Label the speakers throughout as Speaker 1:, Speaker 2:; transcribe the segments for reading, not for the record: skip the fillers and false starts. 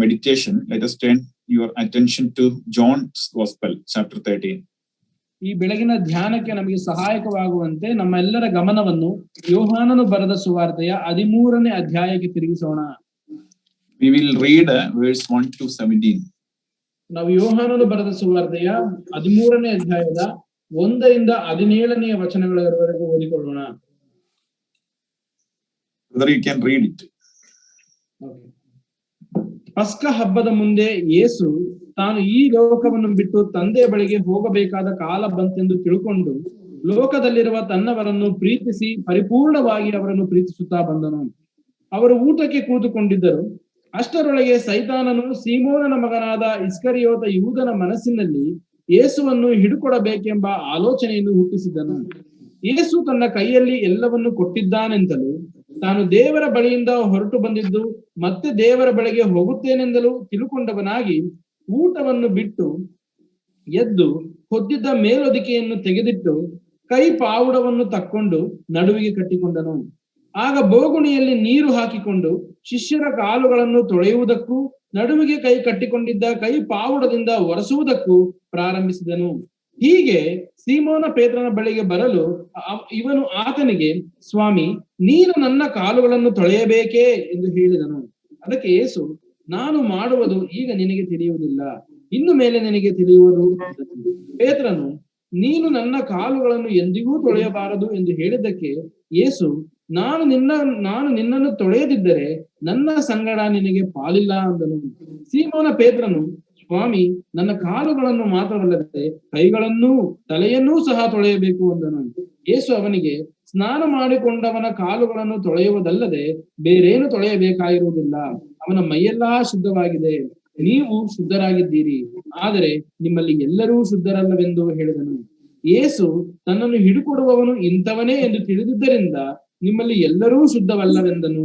Speaker 1: meditation, let us turn your attention to John's Gospel, chapter 13.
Speaker 2: ಈ ಬೆಳಗಿನ ಧ್ಯಾನಕ್ಕೆ ನಮಗೆ ಸಹಾಯಕವಾಗುವಂತೆ ನಮ್ಮೆಲ್ಲರ ಗಮನವನ್ನು ಯೋಹಾನನು ಬರೆದ ಸುವಾರ್ತೆಯ 13ನೇ ಅಧ್ಯಾಯಕ್ಕೆ ತಿರುಗಿಸೋಣ.
Speaker 1: We will read verse 1 to 17.
Speaker 2: ನಾವು ಯೋಹಾನನು ಬರೆದ ಸುವಾರ್ತೆಯ 13ನೇ ಅಧ್ಯಾಯದ 1 ರಿಂದ 17ನೇ ವಚನಗಳವರೆಗೂ ಓದಿಕೊಳ್ಳೋಣ.
Speaker 1: Whether you can read it.
Speaker 2: ಪಸ್ಕ ಹಬ್ಬದ ಮುಂದೆ ಯೇಸು ತಾನು ಈ ಲೋಕವನ್ನು ಬಿಟ್ಟು ತಂದೆಯ ಬಳಿಗೆ ಹೋಗಬೇಕಾದ ಕಾಲ ಬಂತೆಂದು ತಿಳ್ಕೊಂಡು ಲೋಕದಲ್ಲಿರುವ ತನ್ನವರನ್ನು ಪ್ರೀತಿಸಿ ಪರಿಪೂರ್ಣವಾಗಿ ಅವರನ್ನು ಪ್ರೀತಿಸುತ್ತಾ ಬಂದನು. ಅವರು ಊಟಕ್ಕೆ ಕೂತುಕೊಂಡಿದ್ದರು. ಅಷ್ಟರೊಳಗೆ ಸೈತಾನನು ಸೀಮೋನನ ಮಗನಾದ ಇಸ್ಕರಿಯೋತ ಯೂದನ ಮನಸ್ಸಿನಲ್ಲಿ ಯೇಸುವನ್ನು ಹಿಡುಕೊಡಬೇಕೆಂಬ ಆಲೋಚನೆಯನ್ನು ಹುಟ್ಟಿಸಿದನು. ಯೇಸು ತನ್ನ ಕೈಯಲ್ಲಿ ಎಲ್ಲವನ್ನು ಕೊಟ್ಟಿದ್ದಾನೆಂತಲೂ ತಾನು ದೇವರ ಬಳಿಯಿಂದ ಹೊರಟು ಬಂದಿದ್ದು ಮತ್ತೆ ದೇವರ ಬಳಿಗೆ ಹೋಗುತ್ತೇನೆಂದಲೂ ತಿಳುಕೊಂಡವನಾಗಿ ಊಟವನ್ನು ಬಿಟ್ಟು ಎದ್ದು ಹೊದ್ದಿದ್ದ ಮೇಲೊದಿಕೆಯನ್ನು ತೆಗೆದಿಟ್ಟು ಕೈ ಪಾವುಡವನ್ನು ತಕ್ಕೊಂಡು ನಡುವಿಗೆ ಕಟ್ಟಿಕೊಂಡನು. ಆಗ ಬೋಗುಣಿಯಲ್ಲಿ ನೀರು ಹಾಕಿಕೊಂಡು ಶಿಷ್ಯರ ಕಾಲುಗಳನ್ನು ತೊಳೆಯುವುದಕ್ಕೂ ನಡುವಿಗೆ ಕೈ ಕಟ್ಟಿಕೊಂಡಿದ್ದ ಕೈ ಪಾವುಡದಿಂದ ಒರೆಸುವುದಕ್ಕೂ ಪ್ರಾರಂಭಿಸಿದನು. ಹೀಗೆ ಸೀಮೋನ ಪೇತ್ರನ ಬಳಿಗೆ ಬರಲು ಇವನು ಆತನಿಗೆ, ಸ್ವಾಮಿ, ನೀನು ನನ್ನ ಕಾಲುಗಳನ್ನು ತೊಳೆಯಬೇಕೇ ಎಂದು ಹೇಳಿದನು. ಅದಕ್ಕೆ ಯೇಸು, ನಾನು ಮಾಡುವುದು ಈಗ ನಿನಗೆ ತಿಳಿಯುವುದಿಲ್ಲ, ಇನ್ನು ಮೇಲೆ ನಿನಗೆ ತಿಳಿಯುವುದು. ಪೇತ್ರನು, ನೀನು ನನ್ನ ಕಾಲುಗಳನ್ನು ಎಂದಿಗೂ ತೊಳೆಯಬಾರದು ಎಂದು ಹೇಳಿದ್ದಕ್ಕೆ ಯೇಸು, ನಾನು ನಿನ್ನನ್ನು ತೊಳೆಯದಿದ್ದರೆ ನನ್ನ ಸಂಗಡ ನಿನಗೆ ಪಾಲಿಲ್ಲ ಅಂದನು. ಸೀಮೋನ ಪೇತ್ರನು, ಸ್ವಾಮಿ, ನನ್ನ ಕಾಲುಗಳನ್ನು ಮಾತ್ರವಲ್ಲದೆ ಕೈಗಳನ್ನೂ ತಲೆಯನ್ನೂ ಸಹ ತೊಳೆಯಬೇಕು ಅಂದನು. ಯೇಸು ಅವನಿಗೆ, ಸ್ನಾನ ಮಾಡಿಕೊಂಡವನ ಕಾಲುಗಳನ್ನು ತೊಳೆಯುವುದಲ್ಲದೆ ಬೇರೇನು ತೊಳೆಯಬೇಕಾಗಿರುವುದಿಲ್ಲ, ಅವನ ಮೈಯೆಲ್ಲಾ ಶುದ್ಧವಾಗಿದೆ. ನೀವು ಶುದ್ಧರಾಗಿದ್ದೀರಿ, ಆದರೆ ನಿಮ್ಮಲ್ಲಿ ಎಲ್ಲರೂ ಶುದ್ಧರಲ್ಲವೆಂದು ಹೇಳಿದನು. ಯೇಸು ತನ್ನನ್ನು ಹಿಡುಕೊಡುವವನು ಇಂಥವನೇ ಎಂದು ತಿಳಿದಿದ್ದರಿಂದ ನಿಮ್ಮಲ್ಲಿ ಎಲ್ಲರೂ ಶುದ್ಧವಲ್ಲವೆಂದನು.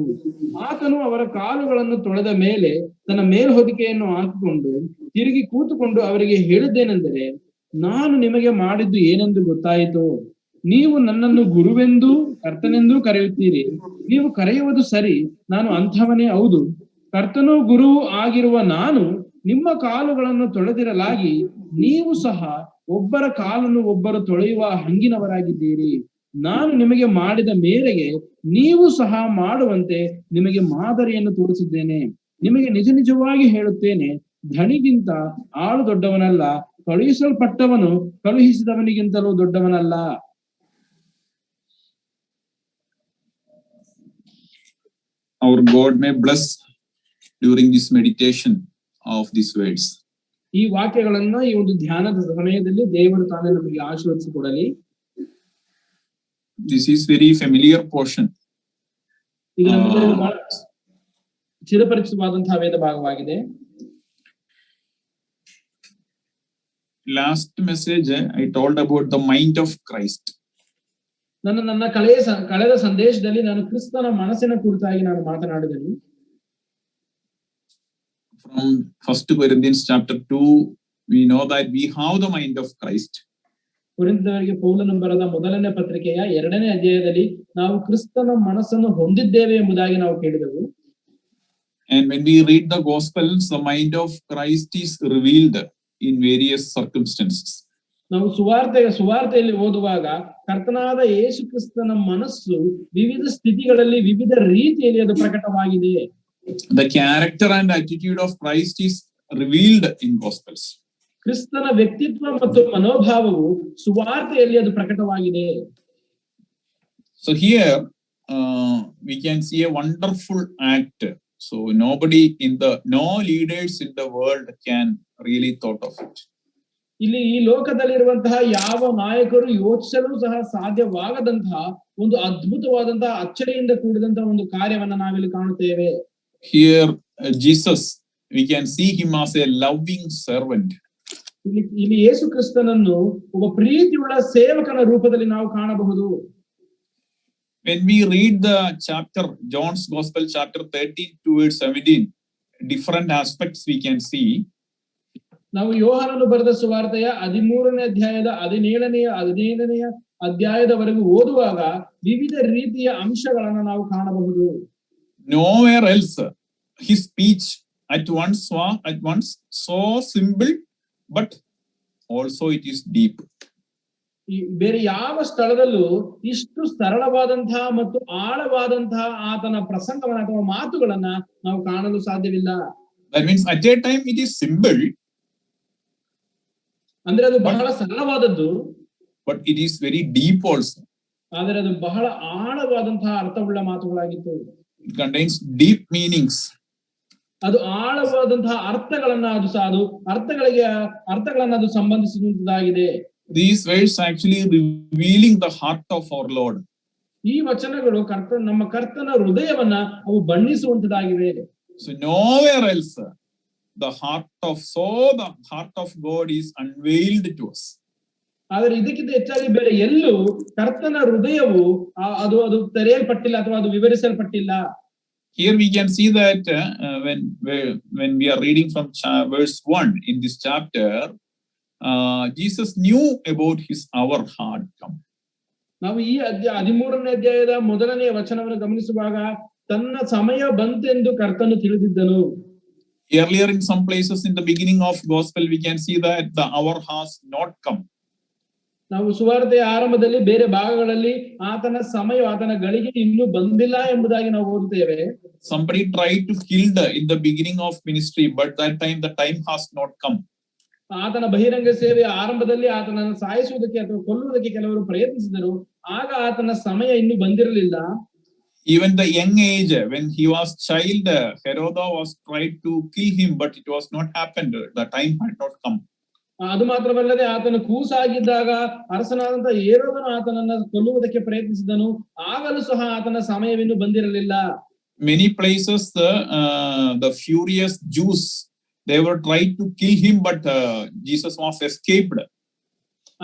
Speaker 2: ಆತನು ಅವರ ಕಾಲುಗಳನ್ನು ತೊಳೆದ ಮೇಲೆ ತನ್ನ ಮೇಲ್ಹೊದಿಕೆಯನ್ನು ಹಾಕಿಕೊಂಡು ತಿರುಗಿ ಕೂತುಕೊಂಡು ಅವರಿಗೆ ಹೇಳಿದ್ದೇನೆಂದರೆ, ನಾನು ನಿಮಗೆ ಮಾಡಿದ್ದು ಏನೆಂದು ಗೊತ್ತಾಯಿತು. ನೀವು ನನ್ನನ್ನು ಗುರುವೆಂದೂ ಕರ್ತನೆಂದೂ ಕರೆಯುತ್ತೀರಿ. ನೀವು ಕರೆಯುವುದು ಸರಿ, ನಾನು ಅಂಥವನೇ ಹೌದು. ಕರ್ತನೂ ಗುರುವೂ ಆಗಿರುವ ನಾನು ನಿಮ್ಮ ಕಾಲುಗಳನ್ನು ತೊಳೆದಿರಲಾಗಿ ನೀವು ಸಹ ಒಬ್ಬರ ಕಾಲನ್ನು ಒಬ್ಬರು ತೊಳೆಯುವ ಹಂಗಿನವರಾಗಿದ್ದೀರಿ. ನಾನು ನಿಮಗೆ ಮಾಡಿದ ಮೇರೆಗೆ ನೀವು ಸಹ ಮಾಡುವಂತೆ ನಿಮಗೆ ಮಾದರಿಯನ್ನು ತೋರಿಸಿದ್ದೇನೆ. ನಿಮಗೆ ನಿಜ ನಿಜವಾಗಿ ಹೇಳುತ್ತೇನೆ, ಧಣಿಗಿಂತ ಆಳು ದೊಡ್ಡವನಲ್ಲ, ಕಳುಹಿಸಲ್ಪಟ್ಟವನು ಕಳುಹಿಸಿದವನಿಗಿಂತಲೂ ದೊಡ್ಡವನಲ್ಲ.
Speaker 1: Our God may bless during this meditation of these words.
Speaker 2: ಈ ವಾಕ್ಯಗಳನ್ನ ಈ ಒಂದು ಧ್ಯಾನದ ಸಮಯದಲ್ಲಿ ದೇವರು ತಾನೇ ನಮಗೆ ಆಶೀರ್ವದಿಸಿಕೊಡಲಿ.
Speaker 1: This is very familiar portion.
Speaker 2: ಇದು ನಮಗೆ ಬಹಳ ಚಿರಪರಿಚಿತವಾದಂತಹ ವೇದ ಭಾಗವಾಗಿದೆ.
Speaker 1: Last message I told about the mind of Christ.
Speaker 2: ನನ್ನ ಕಳೆದ ಸಂದೇಶದಲ್ಲಿ ನಾನು ಕ್ರಿಸ್ತನ ಮನಸ್ಸಿನ ಕುರಿತಾಗಿ ನಾನು ಮಾತನಾಡಿದೆನು.
Speaker 1: From 1 Corinthians chapter 2, we know that we have the mind of Christ.
Speaker 2: ಕೊರಿಂಥದವರಿಗೆ ಪೌಲನು ಬರೆದ ಮೊದಲನೇ ಪತ್ರಿಕೆಯ 2ನೇ ಅಧ್ಯಾಯದಲ್ಲಿ ನಾವು ಕ್ರಿಸ್ತನ ಮನಸ್ಸನ್ನು ಹೊಂದಿದ್ದೇವೆ ಎಂಬುದಾಗಿ ನಾವು ಕೇಳಿದೆವು.
Speaker 1: And when we read the Gospels, the mind of Christ is revealed in various circumstances.
Speaker 2: ನಾವು ಸುವಾರ್ತೆಯಲ್ಲಿ ಓದುವಾಗ ಕರ್ತನಾದ ಯೇಸು ಕ್ರಿಸ್ತನ ಮನಸ್ಸು ವಿವಿಧ ಸ್ಥಿತಿಗಳಲ್ಲಿ ವಿವಿಧ ರೀತಿಯಲ್ಲಿ ಅದು ಪ್ರಕಟವಾಗಿದೆ.
Speaker 1: The character and attitude of Christ is revealed in Gospels.
Speaker 2: ಕ್ರಿಸ್ತನ ವ್ಯಕ್ತಿತ್ವ ಮತ್ತು ಮನೋಭಾವವು ಸುವಾರ್ತೆಯಲ್ಲಿ ಅದು ಪ್ರಕಟವಾಗಿದೆ.
Speaker 1: So here we can see a wonderful act. So no leaders in the world can really thought of it.
Speaker 2: ಇಲ್ಲಿ ಈ ಲೋಕದಲ್ಲಿರುವಂತಹ ಯಾವ ನಾಯಕರು ಯೋಚಿಸಲು ಸಹ ಸಾಧ್ಯವಾಗದಂತಹ ಒಂದು ಅದ್ಭುತವಾದಂತಹ ಅಚ್ಚರಿಯಿಂದ ಕೂಡಿದಂತಹ ಒಂದು ಕಾರ್ಯವನ್ನ ನಾವಿಲ್ಲಿ ಕಾಣುತ್ತೇವೆ.
Speaker 1: Here Jesus, we can see him as a loving servant.
Speaker 2: ಇಲ್ಲಿ ಯೇಸು ಕ್ರಿಸ್ತನನ್ನು ಒಬ್ಬ ಪ್ರೀತಿಯುಳ್ಳ ಸೇವಕನ ರೂಪದಲ್ಲಿ ನಾವು ಕಾಣಬಹುದು.
Speaker 1: When we read the chapter, John's Gospel chapter 13 towards 17, different aspects we can see.
Speaker 2: ನಾವು ಯೋಹಾನನು ಬರೆದ ಸುವಾರ್ತೆಯ 13ನೇ ಅಧ್ಯಾಯದ 17ನೇ ಅಧ್ಯಾಯದವರೆಗೂ ಓದುವಾಗ ವಿವಿಧ ರೀತಿಯ ಅಂಶಗಳನ್ನು ನಾವು ಕಾಣಬಹುದು.
Speaker 1: Nowhere else his speech at once so simple, but also it is deep.
Speaker 2: ಈ ಬೇರೆ ಯಾವ ಸ್ಥಳದಲ್ಲೂ ಇಷ್ಟು ಸರಳವಾದಂತಹ ಮತ್ತು ಆಳವಾದಂತಹ ಆತನ ಪ್ರಸಂಗವನ್ನ ಅಥವಾ ಮಾತುಗಳನ್ನ ನಾವು ಕಾಣಲು ಸಾಧ್ಯವಿಲ್ಲ.
Speaker 1: That means at a time it is simple,
Speaker 2: ಅಂದ್ರೆ ಅದು ಬಹಳ ಸರಳವಾದದ್ದು,
Speaker 1: but it is very deep also.
Speaker 2: ಆದರೆ ಅದು ಬಹಳ ಆಳವಾದಂತಹ ಅರ್ಥವುಳ್ಳ ಮಾತುಗಳಾಗಿತ್ತು.
Speaker 1: It contains deep meanings.
Speaker 2: ಅದು ಆಳವಾದಂತಹ ಅರ್ಥಗಳನ್ನ ಅದು ಸಂಬಂಧಿಸಿದಂತದ್ದಾಗಿದೆ.
Speaker 1: These words actually revealing the heart of our Lord.
Speaker 2: ಈ ವಚನಗಳು ನಮ್ಮ ಕರ್ತನ ಹೃದಯವನ್ನ ಅವು ಬಣ್ಣಿಸುವಂತದ್ದಾಗಿವೆ.
Speaker 1: So nowhere else the heart of God is unveiled to us.
Speaker 2: ಆದರೆ ಇದಕ್ಕಿಂತ ಹೆಚ್ಚಾಗಿ ಬೇರೆ ಎಲ್ಲೂ ಕರ್ತನ ಹೃದಯವು ಅದು ತೆರೆಯಲ್ಪಟ್ಟಿಲ್ಲ ಅಥವಾ ಅದು ವಿವರಿಸಲ್ಪಟ್ಟಿಲ್ಲ.
Speaker 1: Here we can see that when we are reading from verse 1 in this chapter, Jesus knew about his hour had come.
Speaker 2: ನಾವು ಈ 13ನೇ ಅಧ್ಯಾಯದ ಮೊದಲನೇ ವಚನವನ್ನು ಗಮನಿಸುವಾಗ ತನ್ನ ಸಮಯ ಬಂತೆಂದು ಕರ್ತನು ತಿಳಿದಿದ್ದನು.
Speaker 1: Earlier in some places in the beginning of gospel we can see that the hour has not come.
Speaker 2: ನಾವು ಸುವಾರ್ತೆಯ ಆರಂಭದಲ್ಲಿ ಬೇರೆ ಭಾಗಗಳಲ್ಲಿ ಆತನ ಗಳಿಗೆ ಇನ್ನೂ ಬಂದಿಲ್ಲ ಎಂಬುದಾಗಿ ನಾವು ಓದುತ್ತೇವೆ.
Speaker 1: Somebody tried to kill in the beginning of ministry, but that time the time has not come.
Speaker 2: ಆತನ ಬಹಿರಂಗ ಸೇವೆಯ ಆರಂಭದಲ್ಲಿ ಆತನನ್ನು ಸಾಯಿಸುವುದಕ್ಕೆ ಅಥವಾ ಕೊಲ್ಲುವುದಕ್ಕೆ ಕೆಲವರು ಪ್ರಯತ್ನಿಸಿದರು. ಆಗ ಆತನ ಸಮಯ ಇನ್ನೂ ಬಂದಿರಲಿಲ್ಲ.
Speaker 1: Even the young age, when he was child, Herod was tried to kill him, but it was not happened. The time had not come.
Speaker 2: ಅದು ಮಾತ್ರವಲ್ಲದೆ ಆತನು ಕೂಸಾಗಿದ್ದಾಗ ಅರಸನಾದಂತಹ ಹೇರೋದನು ಆತನನ್ನ ಕೊಲ್ಲುವುದಕ್ಕೆ ಪ್ರಯತ್ನಿಸಿದನು. ಆಗಲೂ ಸಹ ಆತನ ಸಮಯವಿನ್ನೂ ಬಂದಿರಲಿಲ್ಲ.
Speaker 1: Many places the furious Jews, they were trying to kill him, but Jesus was escaped.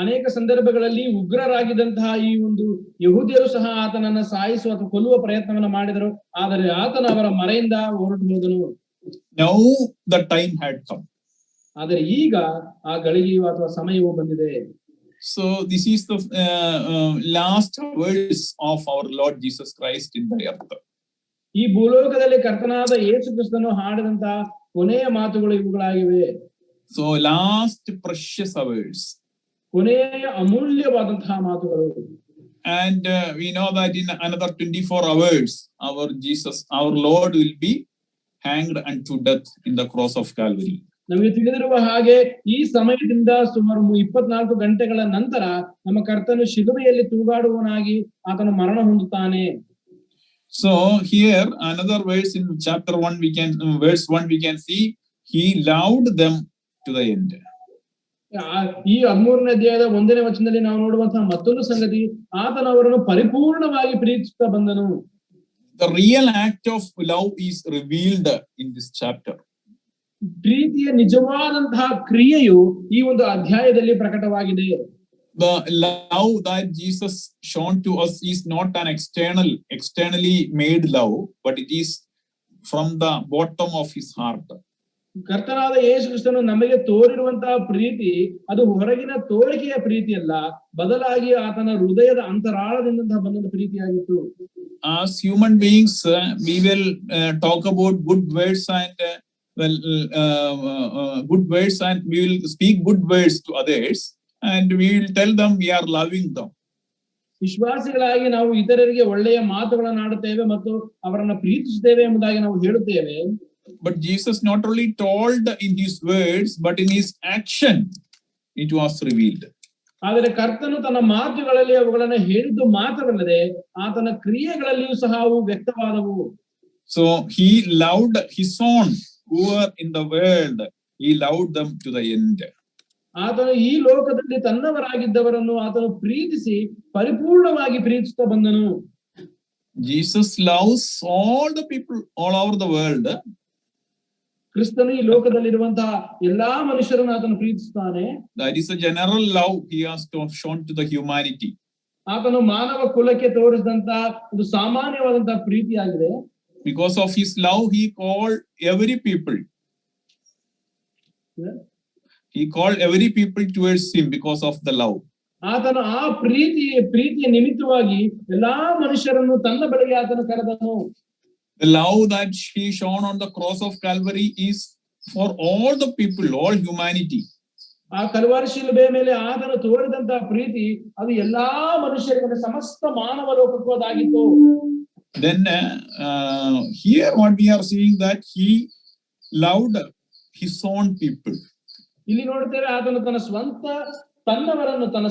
Speaker 2: ಅನೇಕ ಸಂದರ್ಭಗಳಲ್ಲಿ ಉಗ್ರರಾಗಿದ್ದಂತಹ ಈ ಒಂದು ಯಹೂದ್ಯರು ಸಹ ಆತನನ್ನ ಸಾಯಿಸುವ ಅಥವಾ ಕೊಲ್ಲುವ ಪ್ರಯತ್ನವನ್ನ ಮಾಡಿದರು. ಆದರೆ ಆತನ ಅವರ ಮರೆಯಿಂದ ಹೊರಟು ಹೋದನು.
Speaker 1: Now the time had come.
Speaker 2: ಆದರೆ ಈಗ ಆ ಗಳಿಗೆಯು ಅಥವಾ ಸಮಯವು ಬಂದಿದೆ.
Speaker 1: So this is the last words of our Lord Jesus Christ in the earth.
Speaker 2: ಈ ಭೂಲೋಕದಲ್ಲಿ ಕರ್ತನಾದ ಯೇಸು ಕ್ರಿಸ್ತನು ಹಾಡಿದಂತಹ ಕೊನೆಯ ಮಾತುಗಳು ಇವುಗಳಾಗಿವೆ.
Speaker 1: So last precious hours.
Speaker 2: ಕೊನೆಯ ಅಮೂಲ್ಯವಾದಂತಹ ಮಾತುಗಳು.
Speaker 1: And we know that in another 24 hours our Lord will be hanged unto death in the cross of Calvary.
Speaker 2: ನಮಗೆ ತಿಳಿದಿರುವ ಹಾಗೆ ಈ ಸಮಯದಿಂದ ಸುಮಾರು 24 ಗಂಟೆಗಳ ನಂತರ ನಮ್ಮ ಕರ್ತನು ಶಿಲುಬೆಯಲ್ಲಿ ತೂಗಾಡುವನಾಗಿ ಆತನು ಮರಣ ಹೊಂದುತ್ತಾನೆ.
Speaker 1: So here another verse in chapter 1 verse 1 we can see he loved them to the end.
Speaker 2: ಈ 13ನೇ ಅಧ್ಯಾಯದ 1ನೇ ವಚನದಲ್ಲಿ ನಾವು ನೋಡುವಂತಹ ಮತ್ತೊಂದು ಸಂಗತಿ, ಆತನು ಅವರನ್ನು ಪರಿಪೂರ್ಣವಾಗಿ ಪ್ರೀತಿಸುತ್ತಾ ಬಂದನು.
Speaker 1: The real act of love is revealed in this chapter.
Speaker 2: ಪ್ರೀತಿಯ ನಿಜವಾದಂತಹ ಕ್ರಿಯೆಯು ಈ ಒಂದು ಅಧ್ಯಾಯದಲ್ಲಿ ಪ್ರಕಟವಾಗಿದೆ.
Speaker 1: The love that Jesus shown to us is not an externally made love, but it is from the bottom of his heart.
Speaker 2: ಕರ್ತನಾದ ಯೇಸು ಕ್ರಿಸ್ತನು ನಮಗೆ ತೋರಿರುವಂತಹ ಪ್ರೀತಿ ಅದು ಹೊರಗಿನ ತೋರಿಕೆಯ ಪ್ರೀತಿ ಅಲ್ಲ, ಬದಲಾಗಿ ಆತನ ಹೃದಯದ ಅಂತರಾಳದಿಂದ ಬಂದ ಪ್ರೀತಿಯಾಗಿತ್ತು.
Speaker 1: As human beings we will talk about good words and good words, and we will speak good words to others, and we will tell them we are loving them.
Speaker 2: ವಿಶ್ವಾಸಿಗಳಾಗಿ ನಾವು ಇತರರಿಗೆ ಒಳ್ಳೆಯ ಮಾತುಗಳನ್ನು ಆಡುತ್ತೇವೆ ಮತ್ತು ಅವರನ್ನು ಪ್ರೀತಿಸುತ್ತೇವೆ ಎಂಬುದಾಗಿ ನಾವು ಹೇಳುತ್ತೇವೆ.
Speaker 1: But Jesus not only told in his words, but in his action it was revealed.
Speaker 2: ಆದರೆ ಕರ್ತನು ತನ್ನ ಮಾತುಗಳಲ್ಲಿ ಅವುಗಳನ್ನು ಹೇಳಿದ್ದು ಮಾತ್ರವಲ್ಲದೆ ಆತನ ಕ್ರಿಯೆಗಳಲ್ಲಿಯೂ ಸಹ ಅವು ವ್ಯಕ್ತವಾದವು.
Speaker 1: So he loved his own who are in the world, he loved them to the end.
Speaker 2: ಆತನು ಈ ಲೋಕದಲ್ಲಿ ತನ್ನವರಾಗಿದ್ದವರನ್ನು ಆತನು ಪ್ರೀತಿಸಿ ಪರಿಪೂರ್ಣವಾಗಿ ಪ್ರೀತಿಸುತ್ತಾ ಬಂದನು.
Speaker 1: Jesus loves all the people all over the world.
Speaker 2: ಕ್ರಿಸ್ತನು ಈ ಲೋಕದಲ್ಲಿರುವಂತಹ ಎಲ್ಲಾ ಮನುಷ್ಯರನ್ನು ಆತನು ಪ್ರೀತಿಸುತ್ತಾನೆ.
Speaker 1: That is a general love he has shown to the humanity.
Speaker 2: ಆತನು ಮಾನವ ಕುಲಕ್ಕೆ ತೋರಿಸಿದಂತಹ ಒಂದು ಸಾಮಾನ್ಯವಾದಂತಹ ಪ್ರೀತಿಯಾಗಿದೆ.
Speaker 1: Because of his love he called every people. He called every people towards him because of the love.
Speaker 2: ಆತನು ಆ ಪ್ರೀತಿಯ ನಿಮಿತ್ತವಾಗಿ ಎಲ್ಲಾ ಮನುಷ್ಯರನ್ನು ತನ್ನ ಬಳಿಗೆ ಆತನು ಕರೆದನು.
Speaker 1: The love that he shown on the cross of Calvary is for all the people, all humanity.
Speaker 2: ಆ ಕಲ್ವಾರಿ ಶಿಲುಬೆ ಮೇಲೆ ಆತನು ತೋರಿದಂತಹ ಪ್ರೀತಿ ಅದು ಎಲ್ಲಾ ಮನುಷ್ಯರಿಗೆ, ಸಮಸ್ತ ಮಾನವ ಲೋಕಕ್ಕೂ ಅದಾಗಿತ್ತು.
Speaker 1: Then here what we are seeing that he loved his own people.
Speaker 2: ಇಲ್ಲಿ ನೋಡ್ತೇವೆ ಆತನು ತನ್ನ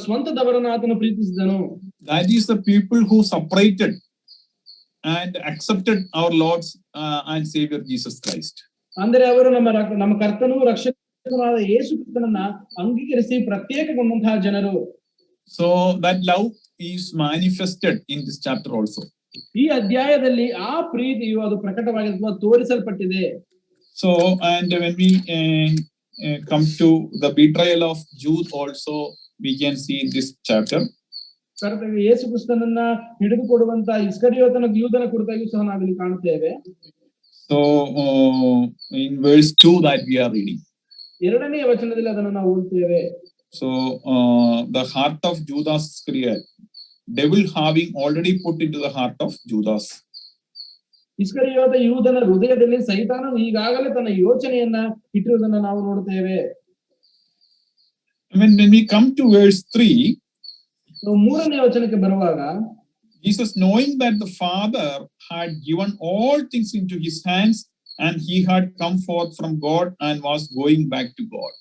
Speaker 2: ಸ್ವಂತದವರನ್ನು ಆತನು ಪ್ರೀತಿಸಿದನು.
Speaker 1: That is the people who separated and accepted our Lord and Savior Jesus Christ.
Speaker 2: ಅಂದರೆ ಅವರು ನಮ್ಮ ಕರ್ತನೂ ರಕ್ಷಕನಾದ ಯೇಸು ಕ್ರಿಸ್ತನನ್ನ ಅಂಗೀಕರಿಸಿ ಪ್ರತ್ಯೇಕಗೊಂಡಂತಹ ಜನರು.
Speaker 1: So that love is manifested in this chapter also.
Speaker 2: ಈ ಅಧ್ಯಾಯದಲ್ಲಿ ಆ ಪ್ರೀತಿಯು ಅದು ಪ್ರಕಟವಾಗಿದೆ ಅಥವಾ ತೋರಿಸಲ್ಪಟ್ಟಿದೆ.
Speaker 1: So and when we come to the betrayal of Jude also, we can see in this chapter.
Speaker 2: ಕರ್ತವ್ಯ ಯೇಸು ಕ್ರಿಸ್ತನನ್ನ ಹಿಡಿದುಕೊಡುವಂತ ಯೂದನ ಕುರಿತಾಗಿಯೂ ಸಹ ನಾವಿಲ್ಲಿ ಕಾಣುತ್ತೇವೆ.
Speaker 1: So in verse 2 that we are reading.
Speaker 2: ಎರಡನೇ ವಚನದಲ್ಲಿ ಅದನ್ನು ನಾವು ಓದುತ್ತೇವೆ.
Speaker 1: So the heart of Judas Iscariot, devil having already put into the heart of Judas.
Speaker 2: ಇಸ್ಕರಿಯೋತ ಯೂದನ ಹೃದಯದಲ್ಲಿ ಸೈತಾನನು ಈಗಾಗಲೇ ತನ್ನ ಯೋಚನೆಯನ್ನ ಇಟ್ಟಿರುವುದನ್ನು ನಾವು ನೋಡುತ್ತೇವೆ.
Speaker 1: When we come to verse 3,
Speaker 2: ಮೂರನೇ ವಚನಕ್ಕೆ ಬರುವಾಗ,
Speaker 1: Jesus, knowing that the Father had given all things into his hands and he had come forth from God and was going back to God.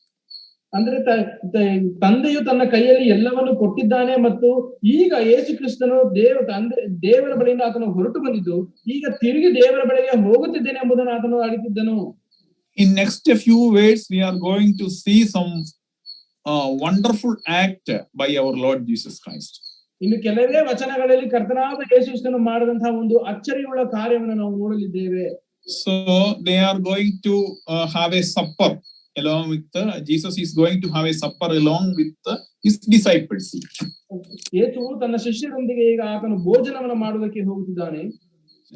Speaker 2: ಅಂದ್ರೆ ತಂದೆಯು ತನ್ನ ಕೈಯಲ್ಲಿ ಎಲ್ಲವನ್ನು ಕೊಟ್ಟಿದ್ದಾನೆ ಮತ್ತು ಈಗ ಯೇಸು ಕ್ರಿಸ್ತನು ದೇವರ ಬಳಿಯಿಂದ ಆತನು ಹೊರಟು ಬಂದಿದ್ದು ಈಗ ತಿರುಗಿ ದೇವರ ಬಳಿಗೆ ಹೋಗುತ್ತಿದ್ದೇನೆ ಎಂಬುದನ್ನು ಆತನು ಅರಿತಿದ್ದನು.
Speaker 1: In next few words we are going to see some wonderful act by our Lord Jesus Christ.
Speaker 2: ಇನ್ನು ಕೆಲವೇ ವಚನಗಳಲ್ಲಿ ಕರ್ತನಾದ ಯೇಸು ಕ್ರಿಸ್ತನು ಮಾಡಿದಂತಹ ಒಂದು ಅಚ್ಚರಿಯುಳ್ಳ ಕಾರ್ಯವನ್ನು ನಾವು ನೋಡಲಿದ್ದೇವೆ.
Speaker 1: So they are going to have a supper along with Jesus is going to have a supper along with his disciples.
Speaker 2: ಯೇಸು ತನ್ನ ಶಿಷ್ಯರೊಂದಿಗೆ ಈಗ ಆತನು ಭೋಜನವನ್ನು ಮಾಡುವುದಕ್ಕೆ ಹೋಗುತ್ತಿದ್ದಾನೆ.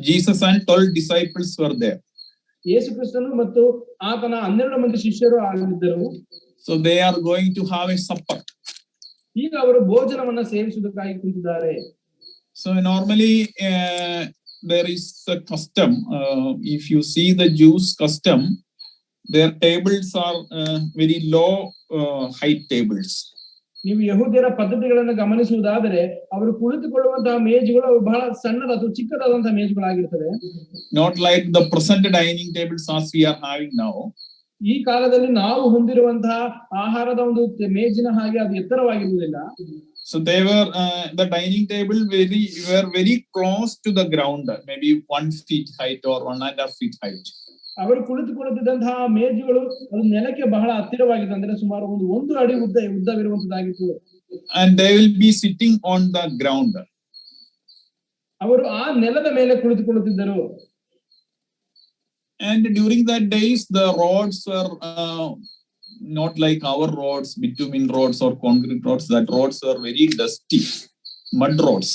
Speaker 1: Jesus and 12 disciples were there.
Speaker 2: ಯೇಸು ಕ್ರಿಸ್ತನು ಮತ್ತು ಆತನ 12 ಮಂದಿ ಶಿಷ್ಯರು ಆಗಿದ್ದರು.
Speaker 1: So they are going to have a supper.
Speaker 2: ಈಗ ಅವರು ಭೋಜನವನ್ನ ಸೇವಿಸುವುದಕ್ಕಾಗಿ ಕುಳಿತಿದ್ದಾರೆ.
Speaker 1: So normally there is a custom, if you see the Jews custom, their tables are very low height tables.
Speaker 2: ನೀವು ಯಹೂದ್ಯರ ಪದ್ಧತಿಗಳನ್ನು ಗಮನಿಸುವುದಾದರೆ ಅವರು ಕುಳಿತುಕೊಳ್ಳುವಂತಹ ಮೇಜುಗಳು ಬಹಳ ಸಣ್ಣದ ಅಥವಾ ಚಿಕ್ಕದಾದಂತಹ ಮೇಜುಗಳಾಗಿರ್ತವೆ.
Speaker 1: Not like the present dining tables as we are having now.
Speaker 2: ಈ ಕಾಲದಲ್ಲಿ ನಾವು ಹೊಂದಿರುವಂತಹ ಆಹಾರದ ಒಂದು ಮೇಜಿನ ಹಾಗೆ ಅದು ಎತ್ತರವಾಗಿರುವುದಿಲ್ಲ.
Speaker 1: So they were the dining table were very close to the ground, maybe 1 feet height or 1.5 feet height.
Speaker 2: ಅವರು ಕುಳಿತುಕೊಳ್ಳುತ್ತಿದ್ದಂತಹ ಮೇಜುಗಳು ಅದು ನೆಲಕ್ಕೆ ಬಹಳ ಹತ್ತಿರವಾಗಿತ್ತು, ಅಂದ್ರೆ ಸುಮಾರು 1 ಅಡಿ ಉದ್ದವಿರುವಂತದ್ದಾಗಿತ್ತು.
Speaker 1: And they will be sitting on the ground.
Speaker 2: ಅವರು ಆ ನೆಲದ ಮೇಲೆ ಕುಳಿತುಕೊಳ್ಳುತ್ತಿದ್ದರು.
Speaker 1: And during that days the roads were not like our roads, bitumen roads or concrete roads. That roads were very dusty, mud roads.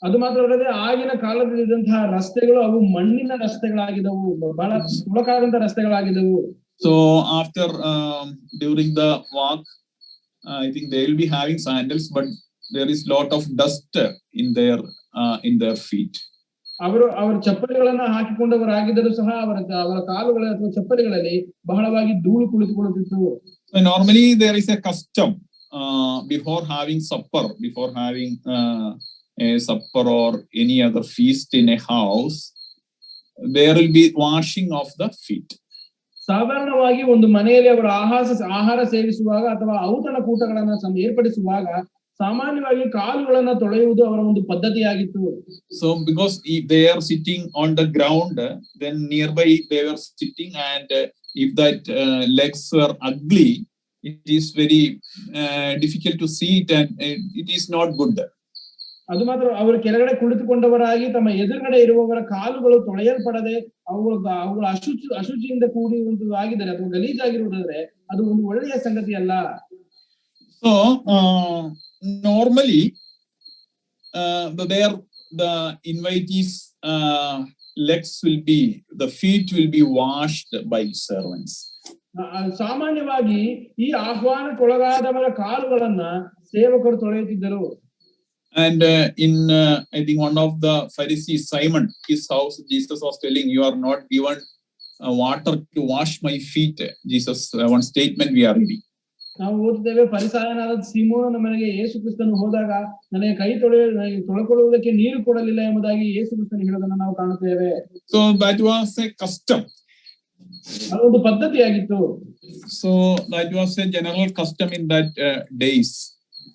Speaker 2: ಅದು ಮಾತ್ರವಲ್ಲದೆ ಆಗಿನ ಕಾಲದಲ್ಲಿದ್ದಂತಹ ರಸ್ತೆಗಳು ಅವು ಮಣ್ಣಿನ ರಸ್ತೆಗಳಾಗಿದ್ದವು, ಬಹಳ ಸುಲಕಾದಂತಹ ರಸ್ತೆಗಳಾಗಿದ್ದವು.
Speaker 1: So after during the walk, I think they will be having sandals, but there is lot of dust in their feet.
Speaker 2: ಅವರ ಚಪ್ಪಲಿಗಳನ್ನ ಹಾಕಿಕೊಂಡವರಾಗಿದ್ದರೂ ಸಹ ಅವರ ಕಾಲುಗಳ ಅಥವಾ ಚಪ್ಪಲಿಗಳಲ್ಲಿ ಬಹಳವಾಗಿ ಧೂಳು ಕುಳಿತುಕೊಳ್ಳುತ್ತಿತ್ತು.
Speaker 1: So normally there is a custom before having supper, before having a supper or any other feast in a house, there will be washing of the feet.
Speaker 2: ಸಾಧಾರಣವಾಗಿ ಒಂದು ಮನೆಯಲ್ಲಿ ಅವರು ಆಹಾರ ಸೇವಿಸುವಾಗ ಅಥವಾ ಔತಣ ಕೂಟಗಳನ್ನ ಏರ್ಪಡಿಸುವಾಗ ಸಾಮಾನ್ಯವಾಗಿ ಕಾಲುಗಳನ್ನ ತೊಳೆಯುವುದು ಅವರ ಒಂದು ಪದ್ಧತಿಯಾಗಿತ್ತು.
Speaker 1: So because if they are sitting on the ground, then nearby they were sitting, and if that legs were ugly, it is very difficult to see it, and it is not good.
Speaker 2: ಅದು ಮಾತ್ರ ಅವರು ಕೆಳಗಡೆ ಕುಳಿತುಕೊಂಡವರಾಗಿ ತಮ್ಮ ಎದುರುಗಡೆ ಇರುವವರ ಕಾಲುಗಳು ತೊಳೆಯಲ್ಪಡದೆ ಅವುಗಳ ಅಶುಚಿಯಿಂದ ಕೂಡಿರುವಂತದ್ದಾಗಿದ್ದಾರೆ ಅಥವಾ ಗಲೀಜಾಗಿರುವುದಾದ್ರೆ ಅದು ಒಂದು ಒಳ್ಳೆಯ ಸಂಗತಿ ಅಲ್ಲ.
Speaker 1: So normally the invitees legs will be, the feet will be washed by servants.
Speaker 2: ಸಾಮಾನ್ಯವಾಗಿ ಈ ಆಹ್ವಾನಕ್ಕೊಳಗಾದವರ ಕಾಲುಗಳನ್ನ ಸೇವಕರು ತೊಳೆಯುತ್ತಿದ್ದರು.
Speaker 1: And I think one of the Pharisees, Simon, his house, Jesus was telling, "You are not given water to wash my feet." Jesus, one statement we are reading.
Speaker 2: ನಾವು ಓದುತ್ತೇವೆ, ಫರಿಸಾಯನಾದ ಸೀಮೋನನ ಮನೆಗೆ ಯೇಸು ಕ್ರಿಸ್ತನು ಹೋದಾಗ ನನಗೆ ತೊಳೆಕೊಳ್ಳುವುದಕ್ಕೆ ನೀರು ಕೊಡಲಿಲ್ಲ ಎಂಬುದಾಗಿ ಯೇಸು ಕ್ರಿಸ್ತನು ಹೇಳೋದನ್ನು ನಾವು ಕಾಣುತ್ತೇವೆ.
Speaker 1: So that was a custom.
Speaker 2: ಅದೊಂದು ಪದ್ಧತಿಯಾಗಿತ್ತು.
Speaker 1: So that was a general custom in that days.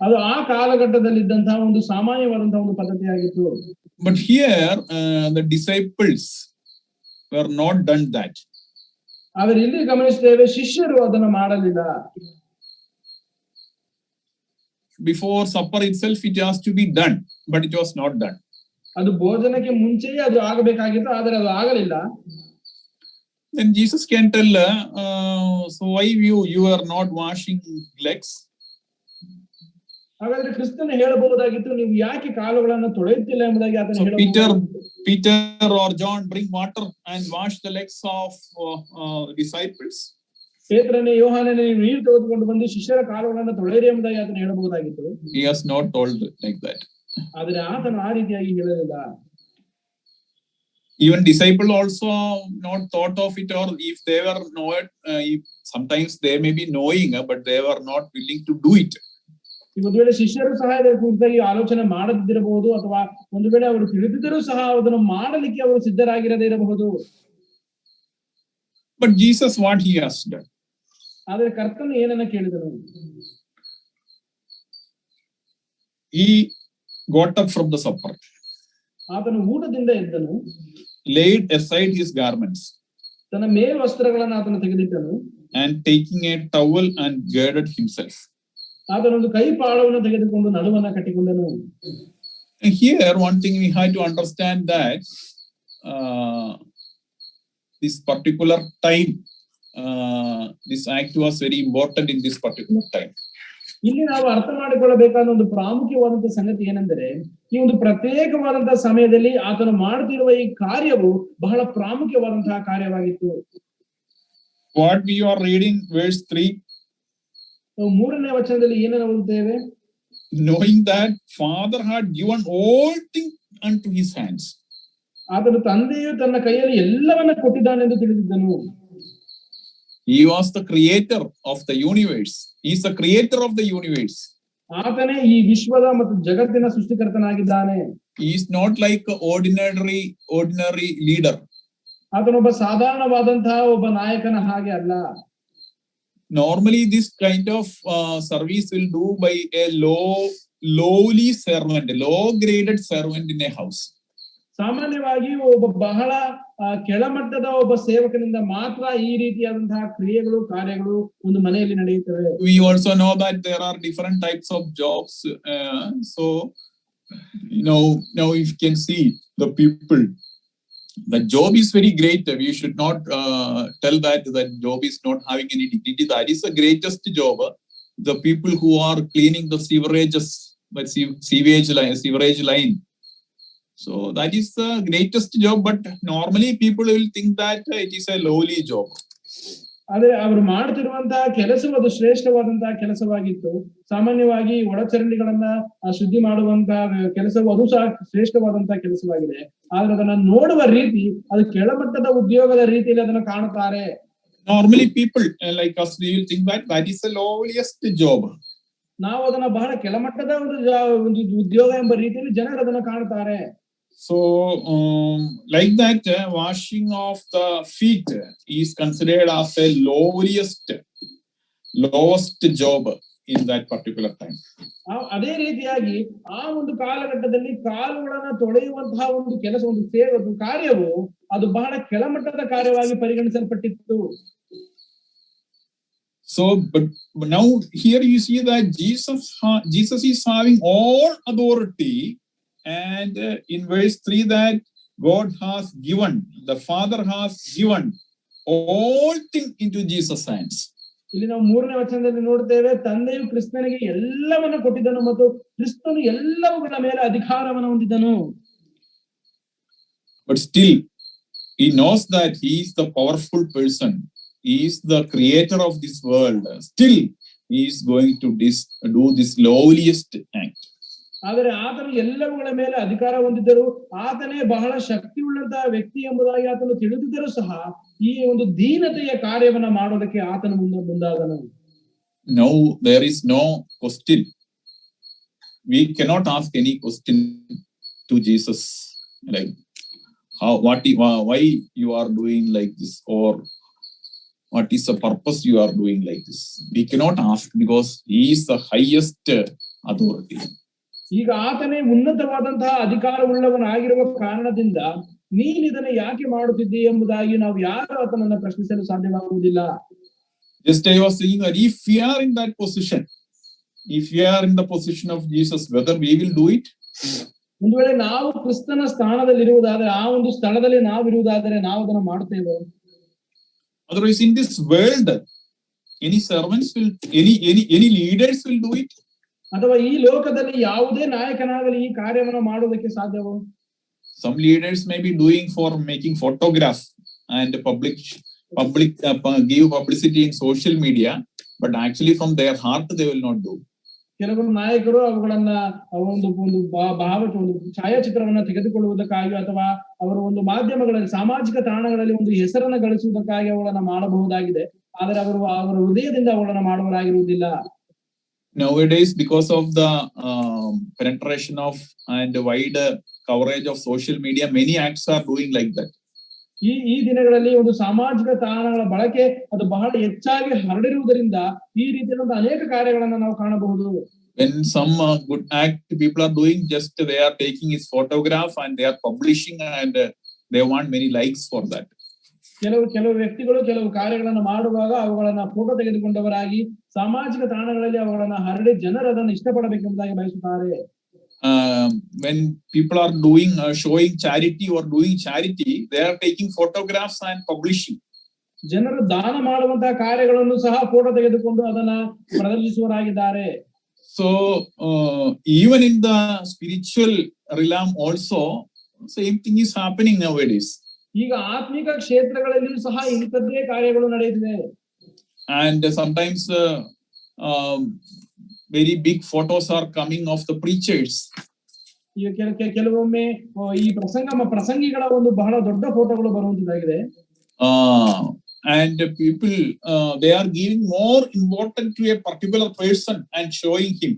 Speaker 2: ಅದು ಆ ಕಾಲಘಟ್ಟದಲ್ಲಿದ್ದಂತಹ ಒಂದು ಸಾಮಾನ್ಯವಾದಂತಹ ಒಂದು ಪದ್ಧತಿಯಾಗಿತ್ತು.
Speaker 1: But here the disciples were not done that.
Speaker 2: ಆದರೆ ಇಲ್ಲಿ ಗಮನಿಸುತ್ತೇವೆ, ಶಿಷ್ಯರು ಅದನ್ನು ಮಾಡಲಿಲ್ಲ.
Speaker 1: Before supper itself it has to be done, but it was not done.
Speaker 2: ಅದು ಭೋಜನಕ್ಕೆ ಮುಂಚೆಯೇ ಅದು ಆಗಬೇಕಾಗಿತ್ತು, ಆದರೆ ಅದು ಆಗಲಿಲ್ಲ.
Speaker 1: Then Jesus can tell, so why you are not washing legs?
Speaker 2: ಹಾಗಾದ್ರೆ ಕ್ರಿಸ್ತನು ಹೇಳಬಹುದಾಗಿತ್ತು, ನೀವು ಯಾಕೆ ಕಾಲುಗಳನ್ನು ತೊಳೆಯುತ್ತಿಲ್ಲ ಎಂಬುದಾಗಿ ಆತನು ಹೇಳಬಹುದು.
Speaker 1: Peter or John bring water and wash the legs of disciples.
Speaker 2: ಪೇತ್ರನೇ, ಯೋಹಾನನೇ, ನೀವು ನೀರು ತೆಗೆದುಕೊಂಡು ಬಂದು ಶಿಷ್ಯರ ಕಾಲುಗಳನ್ನು ತೊಳೆಯಿರಿ ಎಂಬುದಾಗಿ ಆತನು ಹೇಳಬಹುದಾಗಿತ್ತು.
Speaker 1: He has not told like that.
Speaker 2: ಆದರೆ ಆತನು ಆ ರೀತಿಯಾಗಿ ಹೇಳಲಿಲ್ಲ.
Speaker 1: Even disciple also not thought of it, or if they were not, sometimes they may be knowing, but they were not willing to do it.
Speaker 2: ಒಂದು ವೇಳೆ ಶಿಷ್ಯರು ಸಹ ಇದರ ಕುರಿತಾಗಿ ಆಲೋಚನೆ ಮಾಡದಿರಬಹುದು, ಅಥವಾ ಒಂದು ವೇಳೆ ಅವರು ತಿಳಿದಿದ್ದರೂ ಸಹ ಅದನ್ನು ಮಾಡಲಿಕ್ಕೆ ಅವರು ಸಿದ್ಧರಾಗಿರದೇ ಇರಬಹುದು.
Speaker 1: But Jesus, what he has done?
Speaker 2: ಆದರೆ ಕರ್ತನು ಏನನ್ನ ಕೇಳಿದನು?
Speaker 1: He got up from the supper,
Speaker 2: ಆತನು ಊಟದಿಂದ ಎದ್ದನು,
Speaker 1: laid aside his garments,
Speaker 2: ತನ್ನ ಮೇಲ್ವಸ್ತ್ರಗಳನ್ನು ಆತನು ತೆಗೆದಿಟ್ಟನು,
Speaker 1: and taking a towel and girded himself.
Speaker 2: ಆತನೊಂದು ಕೈಪಾಳವನ್ನು ತೆಗೆದುಕೊಂಡು ನಡುವನ್ನ ಕಟ್ಟಿಕೊಂಡನು.
Speaker 1: Here one thing we have to understand, that this particular time, this act was very important in this particular time.
Speaker 2: ಇಲ್ಲಿ ನಾವು ಅರ್ಥ ಮಾಡಿಕೊಳ್ಳಬೇಕಾದ ಒಂದು ಪ್ರಾಮುಖ್ಯವಾದಂತಹ ಸಂಗತಿ ಏನೆಂದರೆ, ಈ ಒಂದು ಪ್ರತ್ಯೇಕವಾದಂತಹ ಸಮಯದಲ್ಲಿ ಆತನು ಮಾಡುತ್ತಿರುವ ಈ ಕಾರ್ಯವು ಬಹಳ ಪ್ರಾಮುಖ್ಯವಾದಂತಹ ಕಾರ್ಯವಾಗಿತ್ತು.
Speaker 1: What we are reading, verse 3.
Speaker 2: ಮೂರನೇ ವಚನದಲ್ಲಿ ಏನನ್ನು ಓದುತ್ತೇವೆ?
Speaker 1: Knowing that Father had given all things unto his hands.
Speaker 2: ಆತನು ತಂದೆಯು ತನ್ನ ಕೈಯಲ್ಲಿ ಎಲ್ಲವನ್ನ ಕೊಟ್ಟಿದ್ದಾನೆಂದು ತಿಳಿದಿದ್ದನು.
Speaker 1: He was the creator of the universe. He is the creator of the universe.
Speaker 2: ಆತನೇ ಈ ವಿಶ್ವದ ಮತ್ತು ಜಗತ್ತಿನ ಸೃಷ್ಟಿಕರ್ತನಾಗಿದ್ದಾನೆ.
Speaker 1: He is not like an ordinary leader.
Speaker 2: ಆತನೊಬ್ಬ ಸಾಧಾರಣವಾದಂತಹ ಒಬ್ಬ ನಾಯಕನ ಹಾಗೆ ಅಲ್ಲ.
Speaker 1: Normally this kind of service will do by a lowly servant, low graded servant in a house.
Speaker 2: ಸಾಮಾನ್ಯವಾಗಿ ಒಬ್ಬ ಬಹಳ ಕೆಳಮಟ್ಟದ ಒಬ್ಬ ಸೇವಕನಿಂದ ಮಾತ್ರ ಈ ರೀತಿಯಾದಂತಹ ಕ್ರಿಯೆಗಳು, ಕಾರ್ಯಗಳು ಒಂದು ಮನೆಯಲ್ಲಿ ನಡೆಯುತ್ತವೆ.
Speaker 1: We also know that there are different types of jobs. So now if you can see the people, the job is very great. We should not tell that job is not having any dignity. That is the greatest job. The people who are cleaning the sewage line. So that is the greatest job. But normally people will think that it is a lowly job.
Speaker 2: ಆದರೆ ಅವರು ಮಾಡುತ್ತಿರುವಂತಹ ಕೆಲಸವು ಅದು ಶ್ರೇಷ್ಠವಾದಂತಹ ಕೆಲಸವಾಗಿತ್ತು. ಸಾಮಾನ್ಯವಾಗಿ ಒಳಚರಂಡಿಗಳನ್ನ ಶುದ್ಧಿ ಮಾಡುವಂತಹ ಕೆಲಸವು ಅದು ಸಹ ಶ್ರೇಷ್ಠವಾದಂತಹ ಕೆಲಸವಾಗಿದೆ. ಆದ್ರೆ ಅದನ್ನ ನೋಡುವ ರೀತಿ ಅದು ಕೆಳಮಟ್ಟದ ಉದ್ಯೋಗದ ರೀತಿಯಲ್ಲಿ ಅದನ್ನು ಕಾಣುತ್ತಾರೆ.
Speaker 1: Normally people like us will think that is the lowliest job.
Speaker 2: ನಾವು ಅದನ್ನ ಬಹಳ ಕೆಳಮಟ್ಟದ ಒಂದು ಉದ್ಯೋಗ ಎಂಬ ರೀತಿಯಲ್ಲಿ ಜನರು ಅದನ್ನ ಕಾಣುತ್ತಾರೆ.
Speaker 1: So like that, washing of the feet is considered as a lowest job in that particular time.
Speaker 2: ಅದೇ ರೀತಿಯಾಗಿ ಆ ಒಂದು ಕಾಲಘಟ್ಟದಲ್ಲಿ ಕಾಲುಗಳನ್ನು ತೊಳೆಯುವಂತಹ ಒಂದು ಕೆಲಸ, ಒಂದು ಕಾರ್ಯವು ಅದು ಬಹಳ ಕೆಳಮಟ್ಟದ ಕಾರ್ಯವಾಗಿ ಪರಿಗಣಿಸಲ್ಪಟ್ಟಿತ್ತು.
Speaker 1: So but now here you see that Jesus is having all authority. And in verse 3 that God has given, the Father has given all things into Jesus' hands.
Speaker 2: ಇಲ್ಲಿ ನಾವು ಮೂರನೇ ವಚನದಲ್ಲಿ ನೋಡ್ತೇವೆ, ತಂದೆಯು ಕ್ರಿಸ್ತನಿಗೆ ಎಲ್ಲವನ್ನು ಕೊಟ್ಟಿದ್ದನು ಮತ್ತು ಕ್ರಿಸ್ತನು ಎಲ್ಲವುಗಳ ಮೇಲೆ ಅಧಿಕಾರವನ್ನು ಹೊಂದಿದ್ದನು.
Speaker 1: But still he knows that he is the powerful person. He is the creator of this world. Still he is going to do this lowliest act.
Speaker 2: ಆದರೆ ಆತನು ಎಲ್ಲವುಗಳ ಮೇಲೆ ಅಧಿಕಾರ ಹೊಂದಿದ್ದರು, ಆತನೇ ಬಹಳ ಶಕ್ತಿ ಉಳ್ಳಂತಹ ವ್ಯಕ್ತಿ ಎಂಬುದಾಗಿ ಆತನು ತಿಳಿದಿದ್ದರೂ ಸಹ ಈ ಒಂದು ದೀನತೆಯ ಕಾರ್ಯವನ್ನ ಮಾಡೋದಕ್ಕೆ ಆತನು ಮುಂದಾದನು.
Speaker 1: Now there is no question. We cannot ask any question to Jesus like why you are doing like this, or what is the purpose you are doing like this. We cannot ask because he is the highest authority.
Speaker 2: ಈಗ ಆತನೇ ಉನ್ನತವಾದಂತಹ ಅಧಿಕಾರವುಳ್ಳವನಾಗಿರುವ ಕಾರಣದಿಂದ ನೀನು ಇದನ್ನು ಯಾಕೆ ಮಾಡುತ್ತಿದ್ದೀ ಎಂಬುದಾಗಿ ನಾವು ಯಾರು ಆತನನ್ನ ಪ್ರಶ್ನಿಸಲು ಸಾಧ್ಯವಾಗುವುದಿಲ್ಲ.
Speaker 1: Just I was saying that if we are in that position, if we are in the position of Jesus, whether we will do it.
Speaker 2: ಒಂದು ವೇಳೆ ನಾವು ಕ್ರಿಸ್ತನ ಸ್ಥಾನದಲ್ಲಿ ಇರುವುದಾದರೆ, ಆ ಒಂದು ಸ್ಥಳದಲ್ಲಿ ನಾವು ಇರುವುದಾದರೆ ನಾವು ಅದನ್ನು ಮಾಡುತ್ತೇವೆ.
Speaker 1: Otherwise, in this world, any servants will, any leaders will do it.
Speaker 2: ಅಥವಾ ಈ ಲೋಕದಲ್ಲಿ ಯಾವುದೇ ನಾಯಕನಾಗಲಿ ಈ ಕಾರ್ಯವನ್ನು ಮಾಡುವುದಕ್ಕೆ ಸಾಧ್ಯವೋ?
Speaker 1: Some leaders may be doing for making photographs and public give publicity in social media, but actually from their heart they will not do.
Speaker 2: ಕೆಲವರು ನಾಯಕರು ಅವುಗಳನ್ನ ಒಂದು ಭಾವಕ್ಕೆ ಒಂದು ಛಾಯಾಚಿತ್ರವನ್ನ ತೆಗೆದುಕೊಳ್ಳುವುದಕ್ಕಾಗಿ ಅಥವಾ ಅವರ ಒಂದು ಮಾಧ್ಯಮಗಳಲ್ಲಿ ಸಾಮಾಜಿಕ ತಾಣಗಳಲ್ಲಿ ಒಂದು ಹೆಸರನ್ನ ಗಳಿಸುವುದಕ್ಕಾಗಿ ಅವುಗಳನ್ನ ಮಾಡಬಹುದಾಗಿದೆ, ಆದರೆ ಅವರ ಹೃದಯದಿಂದ ಅವುಗಳನ್ನ ಮಾಡುವರಾಗಿರುವುದಿಲ್ಲ.
Speaker 1: Nowadays, because of the penetration of and wide coverage of social media, many acts are doing like that.
Speaker 2: ಈ ದಿನಗಳಲ್ಲಿ ಒಂದು ಸಾಮಾಜಿಕ ತಾಣಗಳ ಬಳಕೆ ಅದು ಬಹಳ ಹೆಚ್ಚಾಗಿ ಹರಡಿರುವುದರಿಂದ ಈ ರೀತಿಯಾದ ಅನೇಕ ಕಾರ್ಯಗಳನ್ನು ನಾವು ಕಾಣಬಹುದು.
Speaker 1: When some good act people are doing, just they are taking his photograph and they are publishing and they want many likes for that.
Speaker 2: ಕೆಲವು ವ್ಯಕ್ತಿಗಳು ಕೆಲವು ಕಾರ್ಯಗಳನ್ನು ಮಾಡುವಾಗ ಅವುಗಳನ್ನ ಫೋಟೋ ತೆಗೆದುಕೊಂಡವರಾಗಿ ಸಾಮಾಜಿಕ ತಾಣಗಳಲ್ಲಿ ಅವುಗಳನ್ನ ಹರಡಿ ಜನರು ಅದನ್ನು ಇಷ್ಟಪಡಬೇಕೆಂಬುದಾಗಿ ಬಯಸುತ್ತಾರೆ.
Speaker 1: When people are doing showing charity or doing charity, they are taking photographs and publishing.
Speaker 2: ಜನರು ದಾನ ಮಾಡುವಂತಹ ಕಾರ್ಯಗಳನ್ನು ಸಹ ಫೋಟೋ ತೆಗೆದುಕೊಂಡು ಅದನ್ನ ಪ್ರದರ್ಶಿಸುವರಾಗಿದ್ದಾರೆ.
Speaker 1: So even in the spiritual realm also same thing is happening nowadays.
Speaker 2: ಈಗ ಆತ್ಮಿಕ ಕ್ಷೇತ್ರಗಳಲ್ಲಿಯೂ ಸಹ ಇಂಥದ್ದೇ ಕಾರ್ಯಗಳು ನಡೆಯುತ್ತಿದೆ.
Speaker 1: And sometimes very big photos are coming of the preachers.
Speaker 2: ಈಗ ಕೆಲವೊಮ್ಮೆ ಈ ಪ್ರಸಂಗಿಗಳ ಒಂದು ಬಹಳ ದೊಡ್ಡ ಫೋಟೋಗಳು ಬರುವಂತದ್ದಾಗಿದೆ.
Speaker 1: And people they are giving more importance to a particular person and showing him.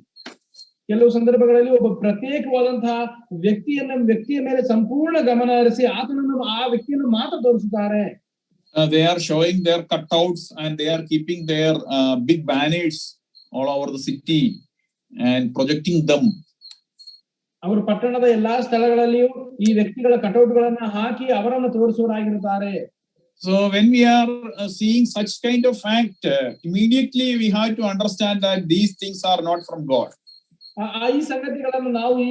Speaker 2: ಕೆಲವು ಸಂದರ್ಭಗಳಲ್ಲಿ ಒಬ್ಬ ಪ್ರತ್ಯೇಕವಾದಂತಹ ವ್ಯಕ್ತಿಯ ಮೇಲೆ ಸಂಪೂರ್ಣ ಗಮನ ಹರಿಸಿ ಆತನನ್ನು ಆ ವ್ಯಕ್ತಿಯನ್ನು ಮಾತ್ರ ತೋರಿಸುತ್ತಾರೆ.
Speaker 1: They are showing their cutouts and they are keeping their big banners all over the city and projecting them.
Speaker 2: ಅವರು ಪಟ್ಟಣದ ಎಲ್ಲಾ ಸ್ಥಳಗಳಲ್ಲಿಯೂ ಈ ವ್ಯಕ್ತಿಗಳ ಕಟೌಟ್ಗಳನ್ನ ಹಾಕಿ ಅವರನ್ನು ತೋರಿಸುವರಾಗಿರುತ್ತಾರೆ.
Speaker 1: So when we are seeing such kind of act, immediately we have to understand that these things are not from God.
Speaker 2: ಈ ಸಂಗತಿಗಳನ್ನು ನಾವು ಈ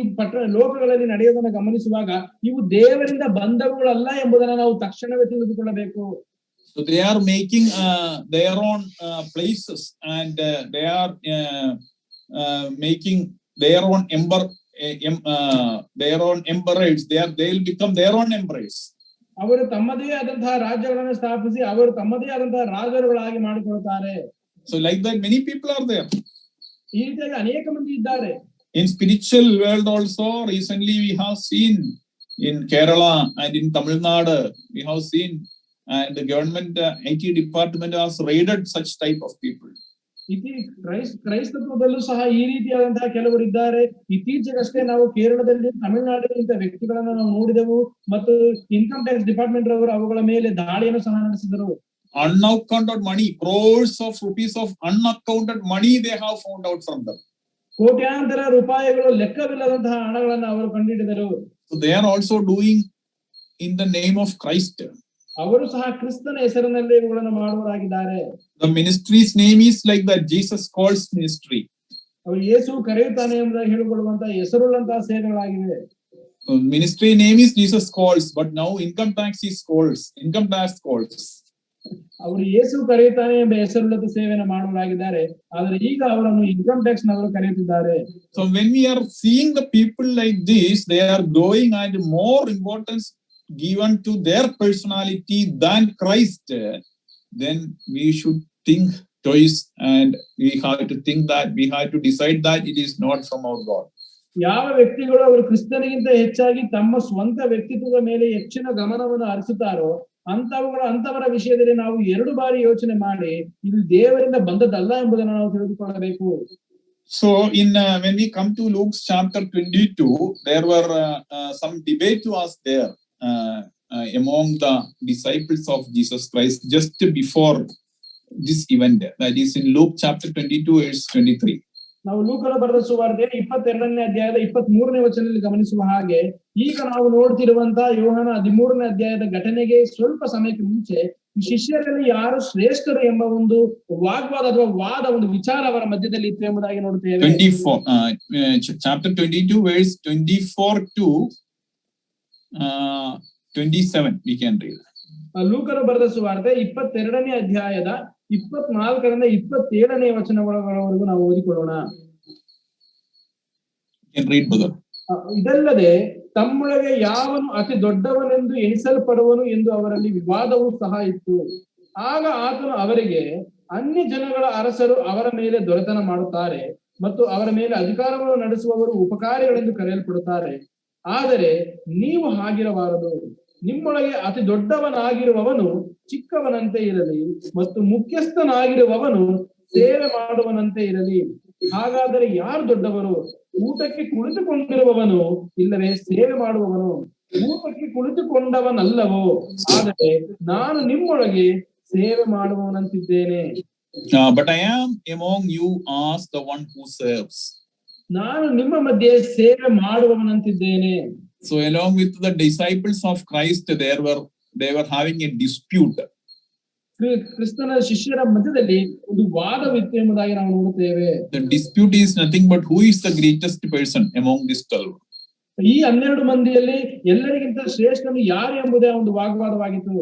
Speaker 2: ಲೋಕಗಳಲ್ಲಿ ನಡೆಯೋದನ್ನ ಗಮನಿಸುವಾಗ ಇವು ದೇವರಿಂದ ಬಂದವುಗಳಲ್ಲ ಎಂಬುದನ್ನು ನಾವು ತಕ್ಷಣವೇ ತಿಳಿದುಕೊಳ್ಳಬೇಕು.
Speaker 1: So they are making their own places and they are making their own emperors. They will become their own emperors.
Speaker 2: ಅವರು ತಮ್ಮದೇ ಆದಂತಹ ರಾಜ್ಯಗಳನ್ನು ಸ್ಥಾಪಿಸಿ ಅವರು ತಮ್ಮದೇ ಆದಂತಹ ರಾಜರುಗಳಾಗಿ ಮಾಡಿಕೊಳ್ಳುತ್ತಾರೆ.
Speaker 1: So like that many people are there.
Speaker 2: ಈ ರೀತಿಯಾಗಿ ಅನೇಕ ಮಂದಿ ಇದ್ದಾರೆ.
Speaker 1: In spiritual world also, recently we have seen in Kerala and in Tamil Nadu, we have seen and the government IT department has raided such type of people.
Speaker 2: ಕ್ರೈಸ್ತತ್ವದಲ್ಲೂ ಸಹ ಈ ರೀತಿಯಾದಂತಹ ಕೆಲವರು ಇದ್ದಾರೆ. ಇತ್ತೀಚೆಗಷ್ಟೇ ನಾವು ಕೇರಳದಲ್ಲಿ ತಮಿಳುನಾಡಿನ ಇಂಥ ವ್ಯಕ್ತಿಗಳನ್ನ ನಾವು ನೋಡಿದೆವು ಮತ್ತು ಇನ್ಕಮ್ ಟ್ಯಾಕ್ಸ್ ಡಿಪಾರ್ಟ್ಮೆಂಟ್ ಅವರು ಅವುಗಳ ಮೇಲೆ ದಾಳಿಯನ್ನು ಸಹ ನಡೆಸಿದರು.
Speaker 1: Unaccounted money, crores of rupees of unaccounted money they have found out from them.
Speaker 2: ಕೋಟ್ಯಾಂತರ ರೂಪಾಯಿಗಳು ಲೆಕ್ಕವಿಲ್ಲದಂತಹ ಹಣಗಳನ್ನು ಅವರು ಕಂಡುಹಿಡಿದರು.
Speaker 1: So they are also doing in the name of Christ.
Speaker 2: ಅವರು ಸಹ ಕ್ರಿಸ್ತನ ಹೆಸರಿನಲ್ಲಿ ಇವುಗಳನ್ನು ಮಾಡುವರಾಗಿದ್ದಾರೆ.
Speaker 1: The ministry's name is like that Jesus calls ministry.
Speaker 2: ಅವರು ಯೇಸು ಕರೆಯುತ್ತಾನೆ ಎಂಬುದಾಗಿ ಹೇಳಿಕೊಳ್ಳುವಂತಹ ಹೆಸರುಳ್ಳಂತಹ ಸೇವೆಗಳಾಗಿವೆ.
Speaker 1: Ministry name is Jesus calls, but now income tax calls.
Speaker 2: ಅವರು ಯೇಸು ಕರೆಯುತ್ತಾನೆ ಎಂಬ ಹೆಸರುಳ್ಳದ ಸೇವೆಯನ್ನು ಮಾಡುವರಾಗಿದ್ದಾರೆ, ಆದರೆ ಈಗ ಅವರನ್ನು ಇನ್ಕಮ್ ಟ್ಯಾಕ್ಸ್ ನವರು ಕರೆಯುತ್ತಿದ್ದಾರೆ.
Speaker 1: So when we are seeing the people like this, they are going and more importance given to their personality than Christ, then we should think twice and we have to think that we have to decide that it is not from our God.
Speaker 2: ಯಾವ ವ್ಯಕ್ತಿಗಳು ಅವರು ಕ್ರಿಸ್ತನಿಗಿಂತ ಹೆಚ್ಚಾಗಿ ತಮ್ಮ ಸ್ವಂತ ವ್ಯಕ್ತಿತ್ವದ ಮೇಲೆ ಹೆಚ್ಚಿನ ಗಮನವನ್ನು ಹರಿಸುತ್ತಾರೋ ಅಂತವರ ವಿಷಯದಲ್ಲಿ ನಾವು 2 ಬಾರಿ ಯೋಚನೆ ಮಾಡಿ ಇದು ದೇವರಿಂದ ಬಂದದ್ದಲ್ಲ ಎಂಬುದನ್ನು ನಾವು ತಿಳಿದುಕೊಳ್ಳಬೇಕು.
Speaker 1: So when we come to Luke chapter 22, there were some debate was there among the disciples of Jesus Christ just before this event. That is in Luke chapter 22 verse 23.
Speaker 2: ನಾವು ಲೂಕನ ಬರೆದ ಸುವಾರ್ತೆ 22ನೇ ಅಧ್ಯಾಯದ 23ನೇ ವಚನದಲ್ಲಿ ಗಮನಿಸುವ ಹಾಗೆ ಈಗ ನಾವು ನೋಡ್ತಿರುವಂತಹ ಯೋಹಾನ 13ನೇ ಅಧ್ಯಾಯದ ಘಟನೆಗೆ ಸ್ವಲ್ಪ ಸಮಯಕ್ಕೆ ಮುಂಚೆ ಶಿಷ್ಯರಲ್ಲಿ ಯಾರು ಶ್ರೇಷ್ಠರು ಎಂಬ ಒಂದು ವಾಗ್ವಾದ ಅಥವಾ ಒಂದು ವಿಚಾರ ಅವರ ಮಧ್ಯದಲ್ಲಿ ಇತ್ತು ಎಂಬುದಾಗಿ ನೋಡುತ್ತೇವೆ.
Speaker 1: 24 chapter 22 verse 24 to 27 we can read.
Speaker 2: ಲೂಕನ ಬರೆದ ಸುವಾರ್ತೆ 22ನೇ ಅಧ್ಯಾಯದ 24ರಿಂದ 27ನೇ ವಚನಗಳವರೆಗೂ ನಾವು ಓದಿಕೊಳ್ಳೋಣ. ಇದಲ್ಲದೆ ತಮ್ಮೊಳಗೆ ಯಾವನು ಅತಿ ದೊಡ್ಡವನೆಂದು ಎಣಿಸಲ್ಪಡುವನು ಎಂದು ಅವರಲ್ಲಿ ವಿವಾದವೂ ಸಹ ಇತ್ತು. ಆಗ ಆತನು ಅವರಿಗೆ, ಅನ್ಯ ಜನಗಳ ಅರಸರು ಅವರ ಮೇಲೆ ದೊರೆತನ ಮಾಡುತ್ತಾರೆ ಮತ್ತು ಅವರ ಮೇಲೆ ಅಧಿಕಾರವನ್ನು ನಡೆಸುವವರು ಉಪಕಾರಿಗಳೆಂದು ಕರೆಯಲ್ಪಡುತ್ತಾರೆ. ಆದರೆ ನೀವು ಹಾಗಿರಬಾರದು. ನಿಮ್ಮೊಳಗೆ ಅತಿ ದೊಡ್ಡವನಾಗಿರುವವನು ಚಿಕ್ಕವನಂತೆ ಇರಲಿ ಮತ್ತು ಮುಖ್ಯಸ್ಥನಾಗಿರುವವನು ಸೇವೆ ಮಾಡುವನಂತೆ ಇರಲಿ. ಹಾಗಾದರೆ ಯಾರು ದೊಡ್ಡವರು? ಊಟಕ್ಕೆ ಕುಳಿತುಕೊಂಡಿರುವವನು ಇಲ್ಲವೇ ಸೇವೆ ಮಾಡುವವನು? ಊಟಕ್ಕೆ ಕುಳಿತುಕೊಂಡವನಲ್ಲವೋ? ಆದರೆ ನಾನು ನಿಮ್ಮೊಳಗೆ ಸೇವೆ ಮಾಡುವವನಂತಿದ್ದೇನೆ.
Speaker 1: But I am among you as the one who serves.
Speaker 2: ನಾನು ನಿಮ್ಮ ಮಧ್ಯೆ ಸೇವೆ ಮಾಡುವವನಂತಿದ್ದೇನೆ.
Speaker 1: So along with the disciples of Christ, they were having a dispute.
Speaker 2: ಕ್ರಿಸ್ತನ ಶಿಷ್ಯರ ಮಧ್ಯದಲ್ಲಿ ಒಂದು ವಾದವಿತ್ತು ಎಂಬುದಾಗಿ ನಾವು ನೋಡುತ್ತೇವೆ.
Speaker 1: The dispute is nothing but who is the greatest person among these 12.
Speaker 2: ಈ 12 ಮಂದಿಯಲ್ಲಿ ಎಲ್ಲರಿಗಿಂತ ಶ್ರೇಷ್ಠನು ಯಾರು ಎಂಬುದೇ ಒಂದು ವಾಗ್ವಾದವಾಗಿತ್ತು.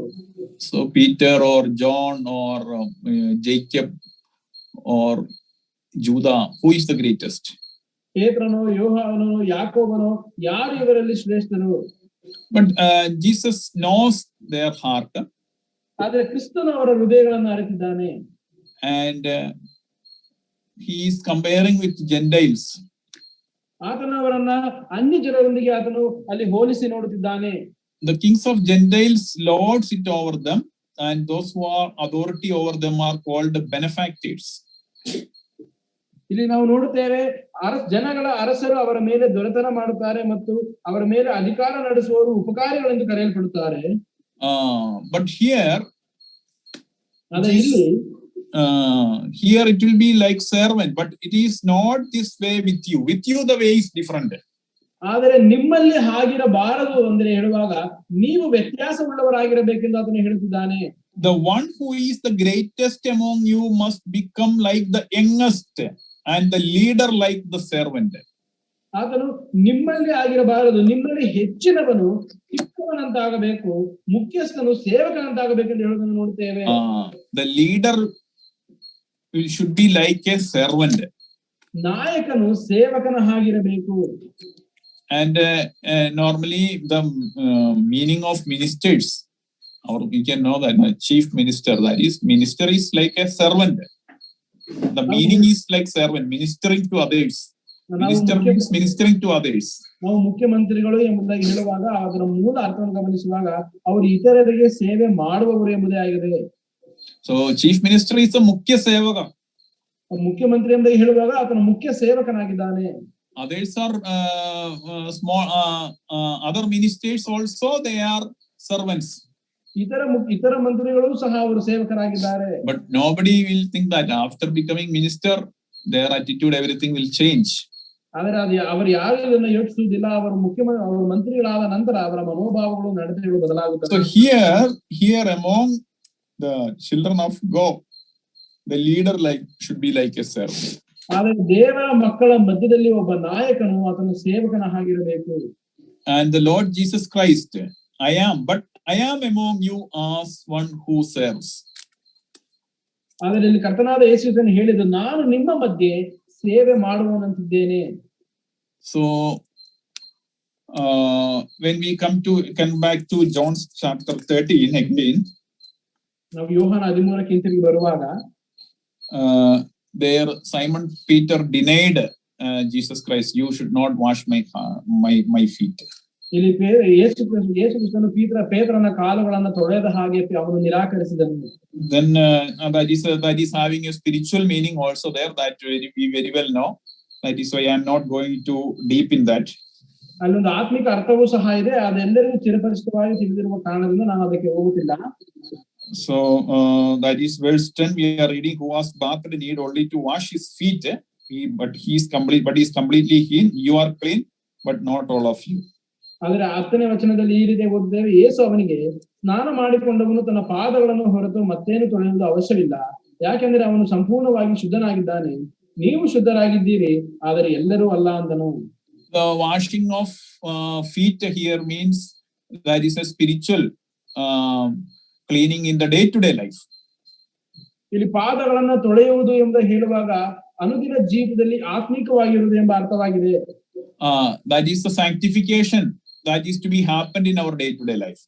Speaker 1: So Peter or John or Jacob or Judah, who is the greatest?
Speaker 2: ಪೇತ್ರನೋ ಯೋಹಾನನೋ ಯಾಕೋಬನೋ ಯಾರು ಇವರಲ್ಲಿ ಶ್ರೇಷ್ಠರು?
Speaker 1: But Jesus knows their heart.
Speaker 2: ಆದರೆ ಕ್ರಿಸ್ತನು ಅವರ ಹೃದಯಗಳನ್ನು ಅರಿತಿದ್ದಾನೆ.
Speaker 1: And he is comparing with Gentiles.
Speaker 2: ಆತನು ಅವರನ್ನ ಅನ್ಯ ಜನರೊಂದಿಗೆ ಆತನು ಅಲ್ಲಿ ಹೋಲಿಸಿ ನೋಡುತ್ತಿದ್ದಾನೆ.
Speaker 1: The kings of Gentiles lords it over them, and those who are authority over them are called benefactors.
Speaker 2: ಇಲ್ಲಿ ನಾವು ನೋಡುತ್ತೇವೆ, ಜನಗಳ ಅರಸರು ಅವರ ಮೇಲೆ ದೊರೆತನ ಮಾಡುತ್ತಾರೆ ಮತ್ತು ಅವರ ಮೇಲೆ ಅಧಿಕಾರ ನಡೆಸುವವರು ಉಪಕಾರಿಗಳೆಂದು ಕರೆಯಲ್ಪಡುತ್ತಾರೆ.
Speaker 1: But here it will be like servant, but it is not this way with you. With you the way is different.
Speaker 2: ಆದರೆ ನಿಮ್ಮಲ್ಲಿ ಹಾಗಿರಬಾರದು ಅಂದ್ರೆ ಹೇಳುವಾಗ ನೀವು ವ್ಯತ್ಯಾಸವುಳ್ಳವರಾಗಿರಬೇಕೆಂದು ಆತನು ಹೇಳುತ್ತಿದ್ದಾನೆ.
Speaker 1: The one who is the greatest among you must become like the youngest, and the leader like the servant.
Speaker 2: ಆತನು ನಿಮ್ಮಲ್ಲಿ ಆಗಿರಬಾರದು, ನಿಮ್ಮಲ್ಲಿ ಹೆಚ್ಚಿನವನು ಚಿಕ್ಕವನಂತಾಗಬೇಕು, ಮುಖ್ಯಸ್ಥನು ಸೇವಕನಂತಾಗಬೇಕೆಂದು ಹೇಳುವುದನ್ನು ನೋಡುತ್ತೇವೆ.
Speaker 1: The leader should be like a servant.
Speaker 2: ನಾಯಕನು ಸೇವಕನ ಹಾಗಿರಬೇಕು.
Speaker 1: And normally the meaning of ministers, or you can know that chief minister, that is minister is like a servant. The meaning is like servant, ministering to others. Minister means ministering to others.
Speaker 2: ನಾವು ಮುಖ್ಯಮಂತ್ರಿಗಳು ಎಂಬುದಾಗಿ ಹೇಳುವಾಗ ಅದರ ಮೂಲ ಅರ್ಥವನ್ನು ಗಮನಿಸುವಾಗ ಅವರು ಇತರರಿಗೆ ಸೇವೆ ಮಾಡುವವರು ಎಂಬುದೇ ಆಗಿದೆ.
Speaker 1: So chief minister is a ಮುಖ್ಯ ಸೇವಕ.
Speaker 2: ಮುಖ್ಯಮಂತ್ರಿ ಎಂಬುದಾಗಿ ಹೇಳುವಾಗ ಆತನು ಮುಖ್ಯ ಸೇವಕನಾಗಿದ್ದಾನೆ.
Speaker 1: Others are small other ministers also, they are servants.
Speaker 2: ಇತರ ಮಂತ್ರಿಗಳು ಸಹ ಅವರು ಸೇವಕರಾಗಿದ್ದಾರೆ.
Speaker 1: But nobody will think that after becoming minister their attitude everything will change.
Speaker 2: ಆದರೆ ಅವರು ಯಾರು ಇದನ್ನು ಯೋಚಿಸುವುದಿಲ್ಲ. ಅವರು ಅವರು ಮಂತ್ರಿಗಳಾದ ನಂತರ ಅವರ ಮನೋಭಾವಗಳು ನಡತೆಗಳು ಬದಲಾಗುತ್ತವೆ.
Speaker 1: So here among the children of God, the leader should be like a servant.
Speaker 2: ಆದರೆ ದೇವರ ಮಕ್ಕಳ ಮಧ್ಯದಲ್ಲಿ ಒಬ್ಬ ನಾಯಕನು ಆತನ ಸೇವಕನ ಹಾಗಿರಬೇಕು.
Speaker 1: And the Lord Jesus Christ, I am among you as one who serves.
Speaker 2: ಆದರೆ ಇಲ್ಲಿ ಕರ್ತನಾದ ಯೇಸುವನ್ನು ಹೇಳಿದ್ದು, ನಾನು ನಿಮ್ಮ ಮಧ್ಯೆ ಸೇವೆ ಮಾಡುವವನಂತಿದ್ದೇನೆ.
Speaker 1: So when we come back to John chapter 13 again,
Speaker 2: ನಾವು ಯೋಹಾನ 13ಕ್ಕೆ ಹಿಂತಿರುಗಿ ಬರುವಾಗ
Speaker 1: there Simon Peter denied Jesus Christ, you should not wash my feet.
Speaker 2: ಇಲ್ಲಿ ಯೇಸು ಕ್ರಿಸ್ತನು ಪೇತ್ರನ ಕಾಲುಗಳನ್ನ ತೊಳೆದ ಹಾಗೆ ಅವನು ನಿರಾಕರಿಸಿದನು.
Speaker 1: Then that is having a spiritual meaning also there that we very well know. That is why I am not going to deep in that.
Speaker 2: ಅಲ್ಲೊಂದು ಆತ್ಮಿಕ ಅರ್ಥವೂ ಸಹ ಇದೆ, ಅದೆಲ್ಲರಿಗೂ ಚಿರಪರಿಚಿತವಾಗಿ ತಿಳಿದಿರುವ ಕಾರಣದಿಂದ ನಾನು ಅದಕ್ಕೆ ಹೋಗುತ್ತಿಲ್ಲ.
Speaker 1: So that is verse 10 we are reading, who was bathed need only to wash his feet, but he is completely clean. You are clean, but not all of you.
Speaker 2: ಆದರೆ 10ನೇ ವಚನದಲ್ಲಿ ಈ ರೀತಿ ಓದಿದ್ದೇವೆ, ಯೇಸು ಅವನಿಗೆ, ಸ್ನಾನ ಮಾಡಿಕೊಂಡವನು ತನ್ನ ಪಾದಗಳನ್ನು ಹೊರತು ಮತ್ತೇನು ತೊಳೆಯುವುದು ಅವಶ್ಯವಿಲ್ಲ, ಯಾಕೆಂದ್ರೆ ಅವನು ಸಂಪೂರ್ಣವಾಗಿ ಶುದ್ಧನಾಗಿದ್ದಾನೆ, ನೀವು ಶುದ್ಧರಾಗಿದ್ದೀರಿ, ಆದರೆ ಎಲ್ಲರೂ ಅಲ್ಲ ಅಂದನು.
Speaker 1: The washing of feet here means that is a spiritual cleaning in the day-to-day life.
Speaker 2: ಇಲ್ಲಿ ಪಾದಗಳನ್ನ ತೊಳೆಯುವುದು ಎಂದು ಹೇಳುವಾಗ ಅನುದಿನ ಜೀವಿತದಲ್ಲಿ ಆತ್ಮಿಕವಾಗಿರುವುದು ಎಂಬ ಅರ್ಥವಾಗಿದೆ.
Speaker 1: That is the sanctification that is to be happened in our day-to-day life.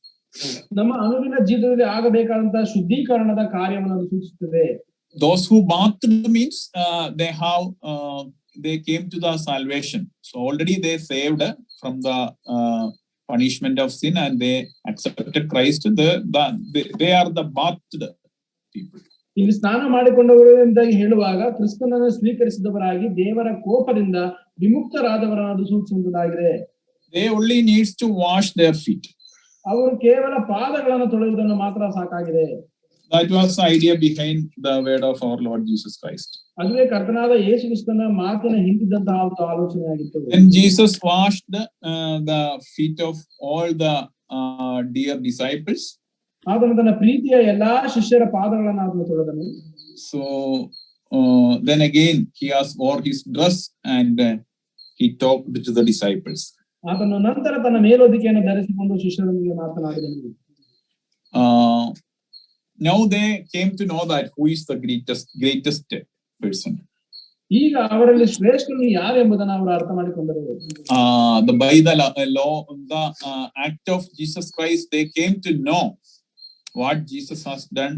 Speaker 2: ನಮ್ಮ ಅನುದಿನ ಜೀವಿತದಲ್ಲಿ ಆಗಬೇಕಾದಂತಹ ಶುದ್ಧೀಕರಣದ ಕಾರ್ಯವನ್ನು ಅದು ಸೂಚಿಸುತ್ತದೆ.
Speaker 1: Those who bathed means they came to the salvation. So already they saved from the punishment of sin and they accepted Christ. They are the bathed people.
Speaker 2: ಇಲ್ಲಿ ಸ್ನಾನ ಮಾಡಿಕೊಂಡವರು ಎಂದಾಗಿ ಹೇಳುವಾಗ ಕ್ರಿಸ್ತನನ್ನು ಸ್ವೀಕರಿಸಿದವರಾಗಿ ದೇವರ ಕೋಪದಿಂದ ವಿಮುಕ್ತರಾದವರನ್ನು ಸೂಚಿಸುವುದಾಗಿದೆ.
Speaker 1: They only needs to wash their feet.
Speaker 2: ಅವರು ಕೇವಲ ಪಾದಗಳನ್ನು ತೊಳೆಯುವುದನ್ನು ಮಾತ್ರ ಸಾಕಾಗಿದೆ.
Speaker 1: That was the idea behind the word of our Lord Jesus Christ.
Speaker 2: ಅದುವೇ ಕರ್ತನಾದ ಯೇಸು ಕ್ರಿಸ್ತನ ಮಾತಿನ ಹಿಂದಿದ್ದಂತಹ ಒಂದು ಆಲೋಚನೆಯಾಗಿತ್ತು.
Speaker 1: When Jesus washed the feet of all the dear disciples,
Speaker 2: ಆತನು ತನ್ನ ಪ್ರೀತಿಯ ಎಲ್ಲಾ ಶಿಷ್ಯರ ಪಾದಗಳನ್ನು ಆತನು ತೊಳೆದನು.
Speaker 1: So then again he has wore his dress and he talked to the disciples.
Speaker 2: ಆತನು ನಂತರ ತನ್ನ ಮೇಲೊದಿಕೆಯನ್ನು ಧರಿಸಿಕೊಂಡು ಶಿಷ್ಯರೊಂದಿಗೆ ಮಾತನಾಡಿದನು.
Speaker 1: Now they came to know that who is the greatest person.
Speaker 2: ಈಗ ಅವರಲ್ಲಿ ಶ್ರೇಷ್ಠನು ಯಾರು ಎಂಬುದನ್ನು ಅವರು ಅರ್ಥ ಮಾಡಿಕೊಂಡರು.
Speaker 1: By the law, the act of Jesus Christ, they came to know what Jesus has done,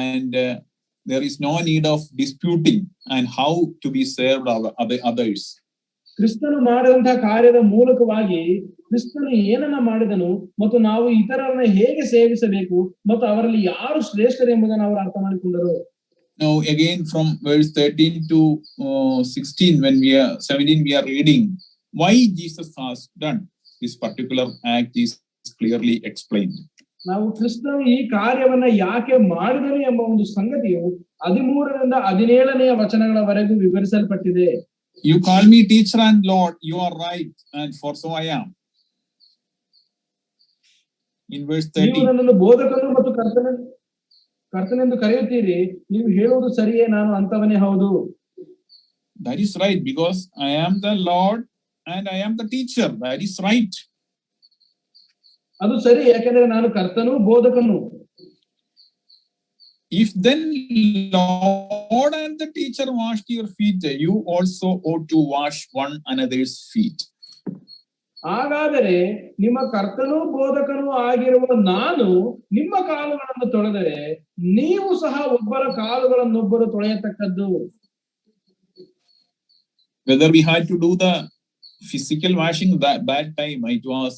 Speaker 1: and there is no need of disputing and how to be served others.
Speaker 2: ಕ್ರಿಸ್ತನು ಮಾಡಿದಂತಹ ಕಾರ್ಯದ ಮೂಲಕವಾಗಿ ಕ್ರಿಸ್ತನು ಏನನ್ನ ಮಾಡಿದನು ಮತ್ತು ನಾವು ಇತರರನ್ನ ಹೇಗೆ ಸೇವಿಸಬೇಕು ಮತ್ತು ಅವರಲ್ಲಿ ಯಾರು ಶ್ರೇಷ್ಠರು ಎಂಬುದನ್ನು ಅವರು ಅರ್ಥ ಮಾಡಿಕೊಂಡರು.
Speaker 1: Now again from verse 13 to 16 when we are 17 we are reading why Jesus has done this particular act is clearly explained.
Speaker 2: ನಾವು ಕ್ರಿಸ್ತನು ಈ ಕಾರ್ಯವನ್ನ ಯಾಕೆ ಮಾಡಿದನು ಎಂಬ ಒಂದು ಸಂಗತಿಯು 13ರಿಂದ 17ನೇ ವಚನಗಳವರೆಗೂ ವಿವರಿಸಲ್ಪಟ್ಟಿದೆ.
Speaker 1: You call me teacher and Lord, you are right, and for so I am. In verse 13.
Speaker 2: ನೀವು ನನ್ನನ್ನು ಬೋಧಕನು ಮತ್ತು ಕರ್ತನೆಂದು ಕರೆಯುತ್ತೀರಿ, ನೀವು ಹೇಳುವುದು ಸರಿಯೇ, ನಾನು ಅಂತವನೇ ಹೌದು.
Speaker 1: That is right, because I am the Lord and I am the teacher. That is right.
Speaker 2: ಅದು ಸರಿ, ಯಾಕೆಂದ್ರೆ ನಾನು ಕರ್ತನು ಬೋಧಕನು.
Speaker 1: If then Lord and the teacher washed your feet, you also ought to wash one another's feet.
Speaker 2: ಹಾಗಾದರೆ ನಿಮ್ಮ ಕರ್ತನೂ ಬೋಧಕನೂ ಆಗಿರುವ ನಾನು ನಿಮ್ಮ ಕಾಲುಗಳನ್ನು ತೊಳೆದರೆ ನೀವು ಸಹ ಒಬ್ಬರ ಕಾಲುಗಳನ್ನೊಬ್ಬರು ತೊಳೆಯತಕ್ಕದ್ದು.
Speaker 1: Whether we had to do the physical washing that time, it was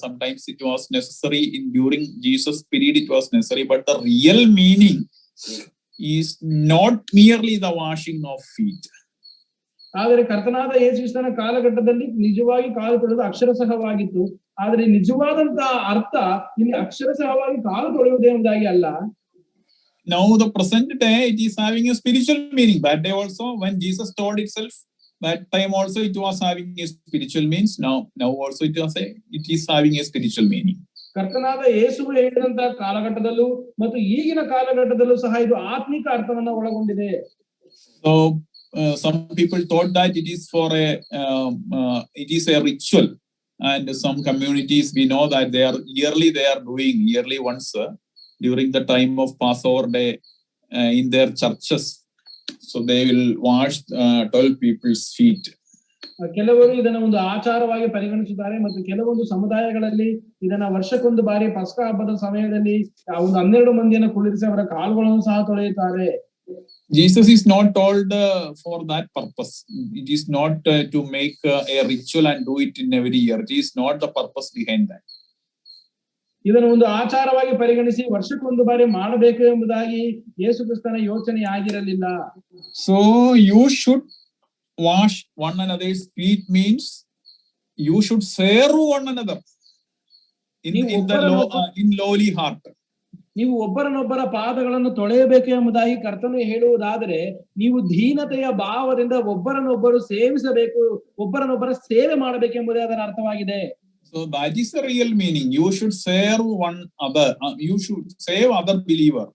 Speaker 1: sometimes it was necessary during Jesus' period it was necessary, but the real meaning is not merely the washing of feet.
Speaker 2: ಆದರೆ ಕರ್ತನಾದ ಯೇಸು ಕ್ರಿಸ್ತನ ಕಾಲಘಟ್ಟದಲ್ಲಿ ನಿಜವಾಗಿ ಕಾಲು ತೊಳೆದು ಅಕ್ಷರಸಹವಾಗಿತ್ತು. ಆದರೆ ನಿಜವಾದಂತಹ ಅರ್ಥ ಇಲ್ಲಿ ಅಕ್ಷರಸಹವಾಗಿ ಕಾಲು ತೊಳೆಯುವುದೇ ಎಂಬುದಾಗಿ ಅಲ್ಲ.
Speaker 1: Now the present day it is having a spiritual meaning. That day also when Jesus told itself, that time also it was having a spiritual means. Now also it is having a spiritual meaning.
Speaker 2: ಕರ್ತನಾದ ಯೇಸು ಹೇಳಿದಂತಹ ಕಾಲಘಟ್ಟದಲ್ಲೂ ಮತ್ತು ಈಗಿನ ಕಾಲಘಟ್ಟದಲ್ಲೂ ಸಹ ಇದು ಆತ್ಮಿಕ ಅರ್ಥವನ್ನ ಒಳಗೊಂಡಿದೆ.
Speaker 1: So some people thought that it is for it is a ritual, and some communities we know that they are doing yearly once during the time of Passover day in their churches. So they will wash 12 people's feet.
Speaker 2: ಕೆಲವರು ಇದನ್ನ ಒಂದು ಆಚಾರವಾಗಿ ಪರಿಗಣಿಸುತ್ತಾರೆ ಮತ್ತು ಕೆಲವೊಂದು ಸಮುದಾಯಗಳಲ್ಲಿ ಇದನ್ನ ವರ್ಷಕ್ಕೊಂದು ಬಾರಿ ಪಸ್ಕ ಹಬ್ಬದ ಸಮಯದಲ್ಲಿ ಒಂದು 12 ಮಂದಿಯನ್ನು ಕುಳ್ಳಿರಿಸಿ ಅವರ ಕಾಲುಗಳನ್ನು ಸಹ ತೊಳೆಯುತ್ತಾರೆ.
Speaker 1: Jesus is not told for that purpose. It is not to make a ritual and do it in every year. It is not the purpose behind that.
Speaker 2: ಇದನ್ನು ಒಂದು ಆಚಾರವಾಗಿ ಪರಿಗಣಿಸಿ ವರ್ಷಕ್ಕೊಂದು ಬಾರಿ ಮಾಡಬೇಕು ಎಂಬುದಾಗಿ ಯೇಸು ಕ್ರಿಸ್ತನ ಯೋಚನೆ ಆಗಿರಲಿಲ್ಲ.
Speaker 1: So you should wash one another's feet means you should serve one another in lowly heart.
Speaker 2: ನೀವು ಒಬ್ಬರನ್ನೊಬ್ಬರ ಪಾದಗಳನ್ನು ತೊಳೆಯಬೇಕು ಎಂಬುದಾಗಿ ಕರ್ತನು ಹೇಳುವುದಾದರೆ ನೀವು ದೀನತೆಯ ಭಾವದಿಂದ ಒಬ್ಬರನ್ನೊಬ್ಬರು ಸೇವಿಸಬೇಕು, ಒಬ್ಬರನ್ನೊಬ್ಬರ ಸೇವೆ ಮಾಡಬೇಕೆಂಬುದೇ ಅದರ ಅರ್ಥವಾಗಿದೆ.
Speaker 1: So that is the real meaning. You should serve one other. You should save other believer.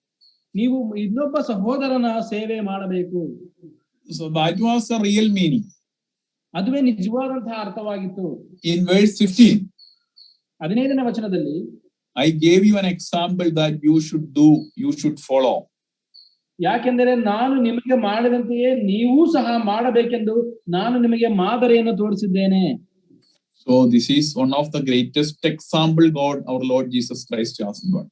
Speaker 2: ನೀವು ಇನ್ನೊಬ್ಬ ಸಹೋದರನ ಸೇವೆ ಮಾಡಬೇಕು.
Speaker 1: So that was the real meaning.
Speaker 2: ಅದುವೇ ನಿಜವಾದಂತಹ ಅರ್ಥವಾಗಿತ್ತು.
Speaker 1: In verse 15,
Speaker 2: 15ನೇ ವಚನದಲ್ಲಿ
Speaker 1: I gave you an example that you should do, you should follow.
Speaker 2: ಯಾಕೆಂದರೆ ನಾನು ನಿಮಗೆ ಮಾಡಿದಂತೆಯೇ ನೀವು ಸಹ ಮಾಡಬೇಕೆಂದು ನಾನು ನಿಮಗೆ ಮಾದರಿಯನ್ನು ತೋರಿಸಿದ್ದೇನೆ.
Speaker 1: So this is one of the greatest example God, our Lord Jesus Christ has given.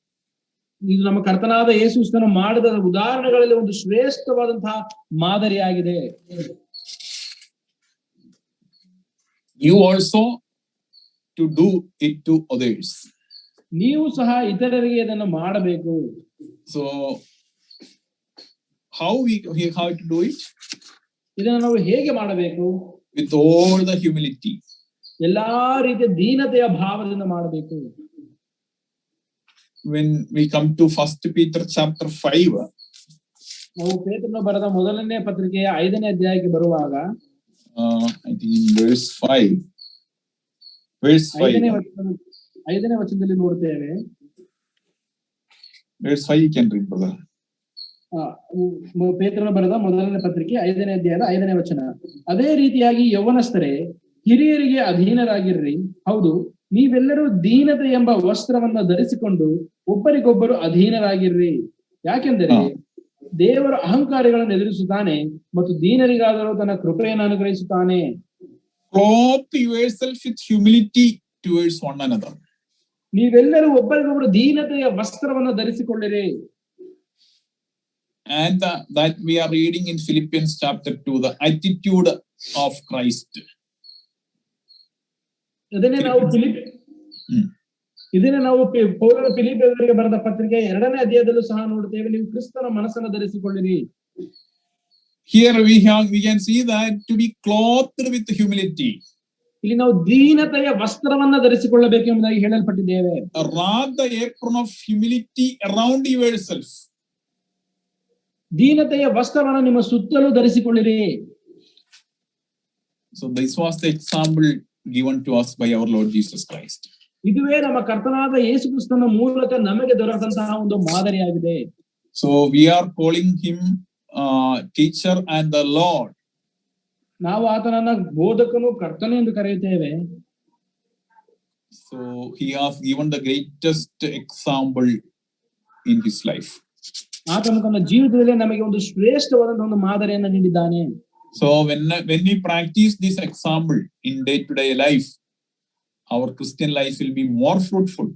Speaker 2: ಇದು ನಮ್ಮ ಕರ್ತನಾದ ಯೇಸು ಕ್ರಿಸ್ತನು ಮಾಡಿದ ಉದಾಹರಣೆಗಳಲ್ಲಿ ಒಂದು ಶ್ರೇಷ್ಠವಾದಂತಹ ಮಾದರಿಯಾಗಿದೆ.
Speaker 1: You also to do it to others.
Speaker 2: ನೀವು ಸಹ ಇತರರಿಗೆ ಇದನ್ನು ಮಾಡಬೇಕು.
Speaker 1: So how we have to do it?
Speaker 2: ಇದನ್ನು ನಾವು ಹೇಗೆ ಮಾಡಬೇಕು?
Speaker 1: With all the humility.
Speaker 2: ಎಲ್ಲಾ ರೀತಿಯ ದೀನತೆಯ ಭಾವದಿಂದ ಮಾಡಬೇಕು.
Speaker 1: When we come to 1 Peter chapter 5,
Speaker 2: ನಾವು ಪೇತ್ರನು ಬರೆದ ಮೊದಲನೇ ಪತ್ರಿಕೆಯ 5ನೇ ಅಧ್ಯಾಯಕ್ಕೆ ಬರುವಾಗ
Speaker 1: I think in verse 5, verse 5,
Speaker 2: 5ನೇ ವಚನದಲ್ಲಿ ನೋಡ್ತೇವೆ.
Speaker 1: verse 5 you can read, brother.
Speaker 2: ಪೇತ್ರನು ಬರೆದ ಮೊದಲನೇ ಪತ್ರಿಕೆ 5ನೇ ಅಧ್ಯಾಯದ 5ನೇ ವಚನ. ಅದೇ ರೀತಿಯಾಗಿ ಯೌವನಸ್ಥರೇ ಹಿರಿಯರಿಗೆ ಅಧೀನರಾಗಿರ್ರಿ. ಹೌದು, ನೀವೆಲ್ಲರೂ ದೀನತೆ ಎಂಬ ವಸ್ತ್ರವನ್ನ ಧರಿಸಿಕೊಂಡು ಒಬ್ಬರಿಗೊಬ್ಬರು ಅಧೀನರಾಗಿರ್ರಿ. ಯಾಕೆಂದರೆ ದೇವರು ಅಹಂಕಾರಿಗಳನ್ನು ಎದುರಿಸುತ್ತಾನೆ ಮತ್ತು ದೀನರಿಗಾದರೂ ತನ್ನ ಕೃಪೆಯನ್ನು ಅನುಗ್ರಹಿಸುತ್ತಾನೆ.
Speaker 1: Clothe yourself with humility towards one another.
Speaker 2: ನೀವೆಲ್ಲರೂ ಒಬ್ಬರಿಗೊಬ್ಬರು ದೀನತೆಯ ವಸ್ತ್ರವನ್ನು ಧರಿಸಿಕೊಳ್ಳಿರಿ.
Speaker 1: And that we are reading in Philippians chapter 2, the attitude of Christ.
Speaker 2: ಇದನ್ನೇ ನಾವು ಪೌಲನು ಫಿಲಿಪ್ಪಿಯರಿಗೆ ಬರೆದ ಪತ್ರಿಕೆ 2ನೇ ಅಧ್ಯಾಯದಲ್ಲೂ ಸಹ ನೋಡುತ್ತೇವೆ. ನೀವು ಕ್ರಿಸ್ತನ ಮನಸ್ಸನ್ನು ಧರಿಸಿಕೊಳ್ಳಿರಿ.
Speaker 1: Here we can see that to be clothed with humility.
Speaker 2: ಇಲ್ಲಿ ನಾವು ದೀನತೆಯ ವಸ್ತ್ರವನ್ನ ಧರಿಸಿಕೊಳ್ಳಬೇಕೆಂಬುದಾಗಿ ಹೇಳಲ್ಪಟ್ಟಿದ್ದೇವೆ.
Speaker 1: Wrap the apron of humility around yourself.
Speaker 2: ದೀನತೆಯ ವಸ್ತ್ರವನ್ನು ನಿಮ್ಮ ಸುತ್ತಲೂ ಧರಿಸಿಕೊಳ್ಳಿರಿ.
Speaker 1: So this was the example given to us by our Lord Jesus Christ.
Speaker 2: ಇದುವೇ ನಮ್ಮ ಕರ್ತನಾದ ಯೇಸು ಕ್ರಿಸ್ತನ ಮೂಲಕ ನಮಗೆ ದೊರೆತಂತಹ ಒಂದು ಮಾದರಿಯಾಗಿದೆ.
Speaker 1: So we are calling him teacher and the Lord.
Speaker 2: ನಾವು ಆತನನ್ನ ಬೋಧಕನು ಕರ್ತನು ಎಂದು ಕರೆಯುತ್ತೇವೆ.
Speaker 1: So he has given the greatest example in his life.
Speaker 2: ಆತನು ತನ್ನ ಜೀವಿತದಲ್ಲಿ ನಮಗೆ ಒಂದು ಶ್ರೇಷ್ಠವಾದಂತಹ ಒಂದು ಮಾದರಿಯನ್ನು ನೀಡಿದ್ದಾನೆ.
Speaker 1: So when we practice this example in day-to-day life, our Christian life will be more fruitful.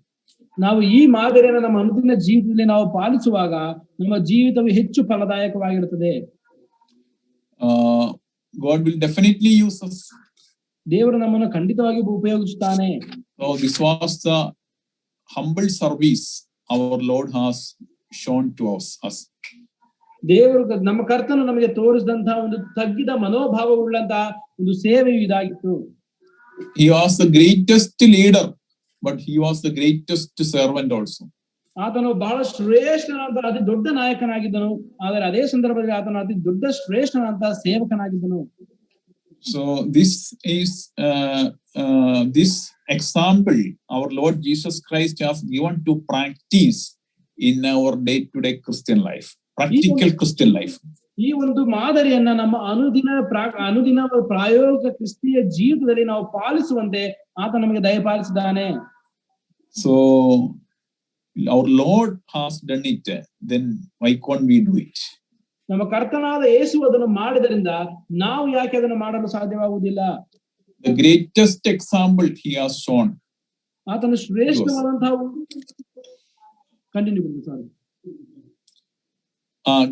Speaker 2: ನಾವು ಈ ಮಾದರಿಯನ್ನು ನಮ್ಮ ಅನುದಿನ ಜೀವಿತದಲ್ಲಿ ನಾವು ಪಾಲಿಸುವಾಗ ನಮ್ಮ ಜೀವಿತವು ಹೆಚ್ಚು ಫಲದಾಯಕವಾಗಿರುತ್ತದೆ.
Speaker 1: God will definitely use us.
Speaker 2: ದೇವರು ನಮ್ಮನ್ನು ಖಂಡಿತವಾಗಿ ಉಪಯೋಗಿಸುತ್ತಾನೆ.
Speaker 1: So this was the humble service our Lord has shown to us.
Speaker 2: ದೇವರು ನಮ್ಮ ಕರ್ತನು ನಮಗೆ ತೋರಿಸಿದಂತಹ ಒಂದು ತಗ್ಗಿದ ಮನೋಭಾವವುಳ್ಳಂತಹ ಒಂದು ಸೇವೆಯು ಇದಾಗಿತ್ತು.
Speaker 1: He was the greatest leader, but he was the greatest servant also.
Speaker 2: ಆತನು ಬಹಳ ಶ್ರೇಷ್ಠನಾದ ಅತಿ ದೊಡ್ಡ ನಾಯಕನಾಗಿದ್ದನು, ಆದರೆ ಅದೇ ಸಂದರ್ಭದಲ್ಲಿ ಆತನು ಅತಿ ದೊಡ್ಡ ಶ್ರೇಷ್ಠನಾದಂತಹ ಸೇವಕನಾಗಿದ್ದನು.
Speaker 1: So this is this example our Lord Jesus Christ has given to practice in our day-to-day Christian life, practical Christian life.
Speaker 2: ಈ ಒಂದು ಮಾದರಿಯನ್ನ ನಮ್ಮ ಅನುದಿನ ಪ್ರಾಯೋಗಿಕ ಕ್ರಿಸ್ತಿಯ ಜೀವಿತದಲ್ಲಿ ನಾವು ಪಾಲಿಸುವಂತೆ ಆತ ನಮಗೆ ದಯಪಾಲಿಸಿದ್ದಾನೆ.
Speaker 1: So our Lord has done it, then why can't we do it?
Speaker 2: ನಮ್ಮ ಕರ್ತನಾದ ಯೇಸು ಅದನ್ನು ಮಾಡಿದರಿಂದ ನಾವು ಯಾಕೆ ಅದನ್ನು ಮಾಡಲು ಸಾಧ್ಯವಾಗುವುದಿಲ್ಲ?
Speaker 1: The greatest example he has shown.
Speaker 2: ಆತನು ಶ್ರೇಷ್ಠವಾದಂತಹ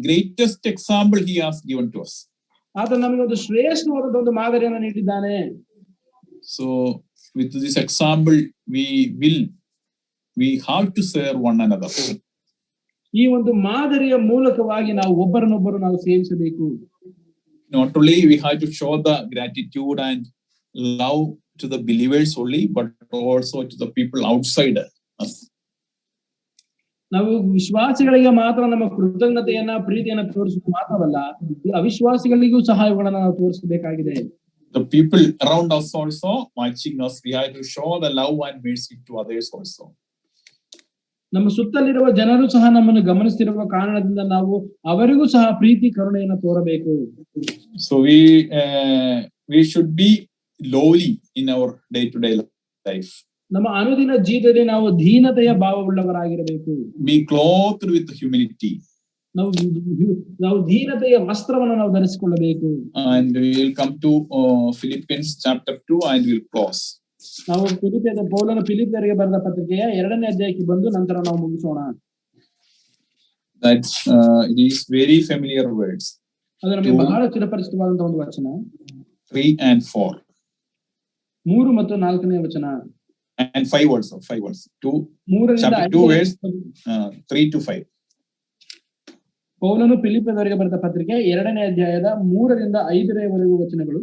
Speaker 1: greatest example he has given to us.
Speaker 2: ಆತ ನಮಗೆ ಒಂದು ಶ್ರೇಷ್ಠವಾದ ಒಂದು ಮಾದರಿಯನ್ನು ನೀಡಿದ್ದಾನೆ.
Speaker 1: So with this example, we have to serve one another.
Speaker 2: ಈ ಒಂದು ಮಾದರಿಯ ಮೂಲಕವಾಗಿ ನಾವು ಒಬ್ಬರನ್ನೊಬ್ಬರು ನಾವು ಸೇವಿಸಬೇಕು.
Speaker 1: Not only we have to show the gratitude and love to the believers only, but also to the people outside us.
Speaker 2: ನಾವು ವಿಶ್ವಾಸಿಗಳಿಗೆ ಮಾತ್ರ ನಮ್ಮ ಕೃತಜ್ಞತೆಯನ್ನ ಪ್ರೀತಿಯನ್ನ ತೋರಿಸುವುದು ಮಾತ್ರವಲ್ಲ, ಅವಿಶ್ವಾಸಿಗಳಿಗೂ ಸಹ ಇವುಗಳನ್ನ ನಾವು ತೋರಿಸಬೇಕಾಗಿದೆ.
Speaker 1: The people around us also watching us, we have to show the love and mercy to others also.
Speaker 2: ನಮ್ಮ ಸುತ್ತಲಿರುವ ಜನರು ಸಹ ನಮ್ಮನ್ನು ಗಮನಿಸುತ್ತಿರುವ ಕಾರಣದಿಂದ ನಾವು ಅವರಿಗೂ ಸಹ ಪ್ರೀತಿ ಕರುಣೆಯನ್ನು ತೋರಬೇಕು.
Speaker 1: So we should be lowly in our day-to-day life.
Speaker 2: ನಮ್ಮ ಅನುದಿನ ಜೀವಿತದಲ್ಲಿ ನಾವು ದೀನತೆಯ ಭಾವವುಳ್ಳವರಾಗಿರಬೇಕು.
Speaker 1: Be clothed with humility.
Speaker 2: ನಾವು ದೀನತೆಯ ವಸ್ತ್ರವನ್ನು ನಾವು ಧರಿಸಿಕೊಳ್ಳಬೇಕು.
Speaker 1: And we will come to Philippians chapter 2 and we will close.
Speaker 2: ನಾವು ಪೌಲನು ಫಿಲಿಪ್ಪಿಯರಿಗೆ ಬರೆದ ಪತ್ರಿಕೆಯ 2ನೇ ಅಧ್ಯಾಯಕ್ಕೆ ಬಂದು ನಂತರ ನಾವು ಮುಗಿಸೋಣ.
Speaker 1: That it is very familiar words.
Speaker 2: ಅದು ನಮಗೆ ಬಹಳ ಚಿರಪರಿಚಿತವಾದಂತಹ ಒಂದು ವಚನ.
Speaker 1: 3 and 4.
Speaker 2: 3 ಮತ್ತು 4ನೇ ವಚನ.
Speaker 1: And 5 also. 2 chapter 2 verse 3 to 5.
Speaker 2: ಪೌಲನು ಫಿಲಿಪ್ಪಿಯರಿಗೆ ಬರೆದ ಪತ್ರಿಕೆ 2ನೇ ಅಧ್ಯಾಯದ 3ರಿಂದ 5ರವರೆಗೂ ವಚನಗಳು.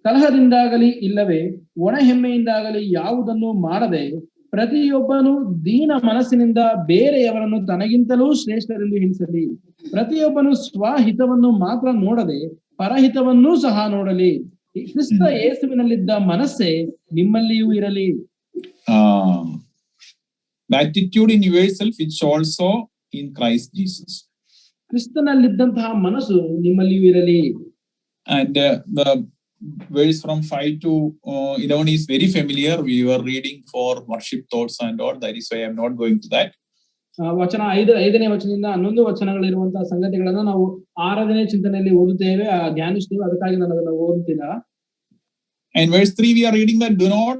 Speaker 2: ಕಲಹದಿಂದಾಗಲಿ ಇಲ್ಲವೇ ಒಣ ಹೆಮ್ಮೆಯಿಂದಾಗಲಿ ಯಾವುದನ್ನು ಮಾಡದೆ ಪ್ರತಿಯೊಬ್ಬನು ದೀನ ಮನಸ್ಸಿನಿಂದ ಬೇರೆಯವರನ್ನು ತನಗಿಂತಲೂ ಶ್ರೇಷ್ಠರೆಂದು ಎಣಿಸಲಿ. ಪ್ರತಿಯೊಬ್ಬನು ಸ್ವಹಿತವನ್ನು ಮಾತ್ರ ನೋಡದೆ ಪರಹಿತವನ್ನೂ ಸಹ ನೋಡಲಿ. ಕ್ರಿಸ್ತ ಯೇಸುವಿನಲ್ಲಿದ್ದ ಮನಸ್ಸೇ ನಿಮ್ಮಲ್ಲಿಯೂ ಇರಲಿ.
Speaker 1: Attitude in yourself is also in Christ Jesus.
Speaker 2: ಕ್ರಿಸ್ತನಲ್ಲಿದ್ದಂತಹ ಮನಸ್ಸು ನಿಮ್ಮಲ್ಲಿಯೂ ಇರಲಿ.
Speaker 1: And the verse from 5 to 11 is very familiar. We were reading for worship thoughts and all. That is why I am not going to that.
Speaker 2: ವಚನ 5ನೇ ವಚನದಿಂದ 11 ವಚನಗಳಿರುವಂತಹ ಸಂಗತಿಗಳನ್ನ ನಾವು ಆರಾಧನೆ ಚಿಂತನೆಯಲ್ಲಿ ಓದುತ್ತೇವೆ, ಧ್ಯಾನಿಸುತ್ತೇವೆ. ಅದಕ್ಕಾಗಿ ನಾನು ಅದನ್ನು ಓದುತ್ತಿಲ್ಲ.
Speaker 1: And verse 3 we are reading that do not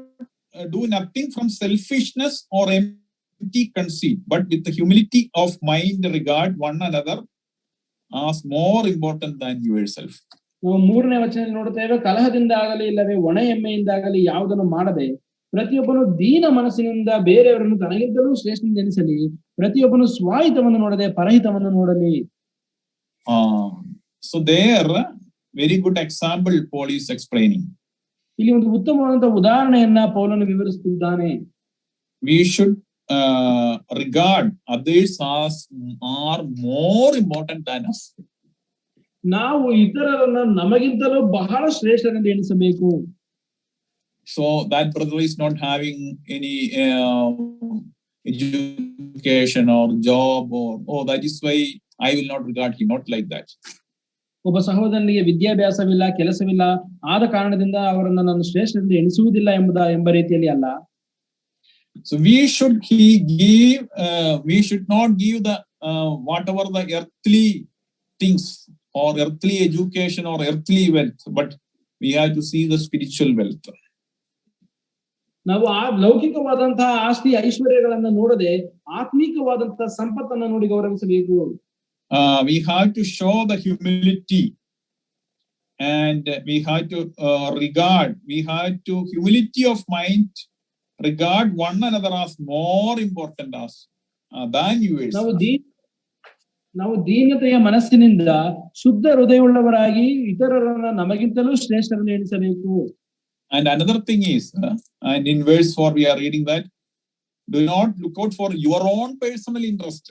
Speaker 1: do nothing from selfishness or empty conceit, but with the humility of mind regard one another as more important than yourself.
Speaker 2: ನಾವು 3ನೇ ವಚನದಲ್ಲಿ ನೋಡುತ್ತೇವೆ, ಕಲಹದಿಂದ ಆಗಲಿ ಇಲ್ಲವೇ ಒಣ ಎಮ್ಮೆಯಿಂದಾಗಲಿ ಯಾವುದನ್ನು ಮಾಡದೆ ಪ್ರತಿಯೊಬ್ಬನು ದೀನ ಮನಸ್ಸಿನಿಂದ ಬೇರೆಯವರನ್ನು ತನಗಿಂತಲೂ ಶ್ರೇಷ್ಠನೆನಿಸಲಿ. ಪ್ರತಿಯೊಬ್ಬನು ಸ್ವಹಿತವನ್ನು ನೋಡದೆ ಪರಹಿತವನ್ನು ನೋಡಲಿ.
Speaker 1: So there very good example Paul is explaining.
Speaker 2: ಇಲ್ಲಿ ಒಂದು ಉತ್ತಮವಾದಂತಹ ಉದಾಹರಣೆಯನ್ನ ಪೌಲನು ವಿವರಿಸುತ್ತಿದ್ದಾನೆ.
Speaker 1: We should regard others as are more important than us.
Speaker 2: ನಾವು ಇತರರನ್ನ ನಮಗಿಂತಲೂ ಬಹಳ ಶ್ರೇಷ್ಠರೆಂದು ಎಣಿಸಬೇಕು.
Speaker 1: So that brother is not having any education or job or that is why I will not regard him, not like that.
Speaker 2: ಒಬ್ಬ ಸಹೋದರನಿಗೆ ವಿದ್ಯಾಭ್ಯಾಸವಿಲ್ಲ, ಕೆಲಸವಿಲ್ಲ, ಆದ ಕಾರಣದಿಂದ ಅವರನ್ನು ನಾನು ಶ್ರೇಷ್ಠರೆಂದು ಎಣಿಸುವುದಿಲ್ಲ ಎಂಬ ರೀತಿಯಲ್ಲಿ ಅಲ್ಲ.
Speaker 1: So we should not give the whatever the earthly things or earthly education or earthly wealth, but we have to see the spiritual wealth.
Speaker 2: ನಾವು ಆ ಲೌಕಿಕವಾದಂತಹ ಆಸ್ತಿ ಐಶ್ವರ್ಯಗಳನ್ನ ನೋಡದೆ ಆತ್ಮಿಕವಾದಂತಹ ಸಂಪತ್ತನ್ನ ನೋಡಿ ಗೌರವಿಸಬೇಕು.
Speaker 1: We have to show the humility and we have to humility of mind, regard one another as more important as than yours.
Speaker 2: ನಾವು ದೀನತೆಯ ಮನಸ್ಸಿನಿಂದ ಶುದ್ಧ ಹೃದಯವುಳ್ಳವರಾಗಿ ಇತರರನ್ನ ನಮಗಿಂತಲೂ ಶ್ರೇಷ್ಠರನ್ನು ಎಣಿಸಬೇಕು.
Speaker 1: And another thing is, and in verse 4 we are reading that do not look out for your own personal interest.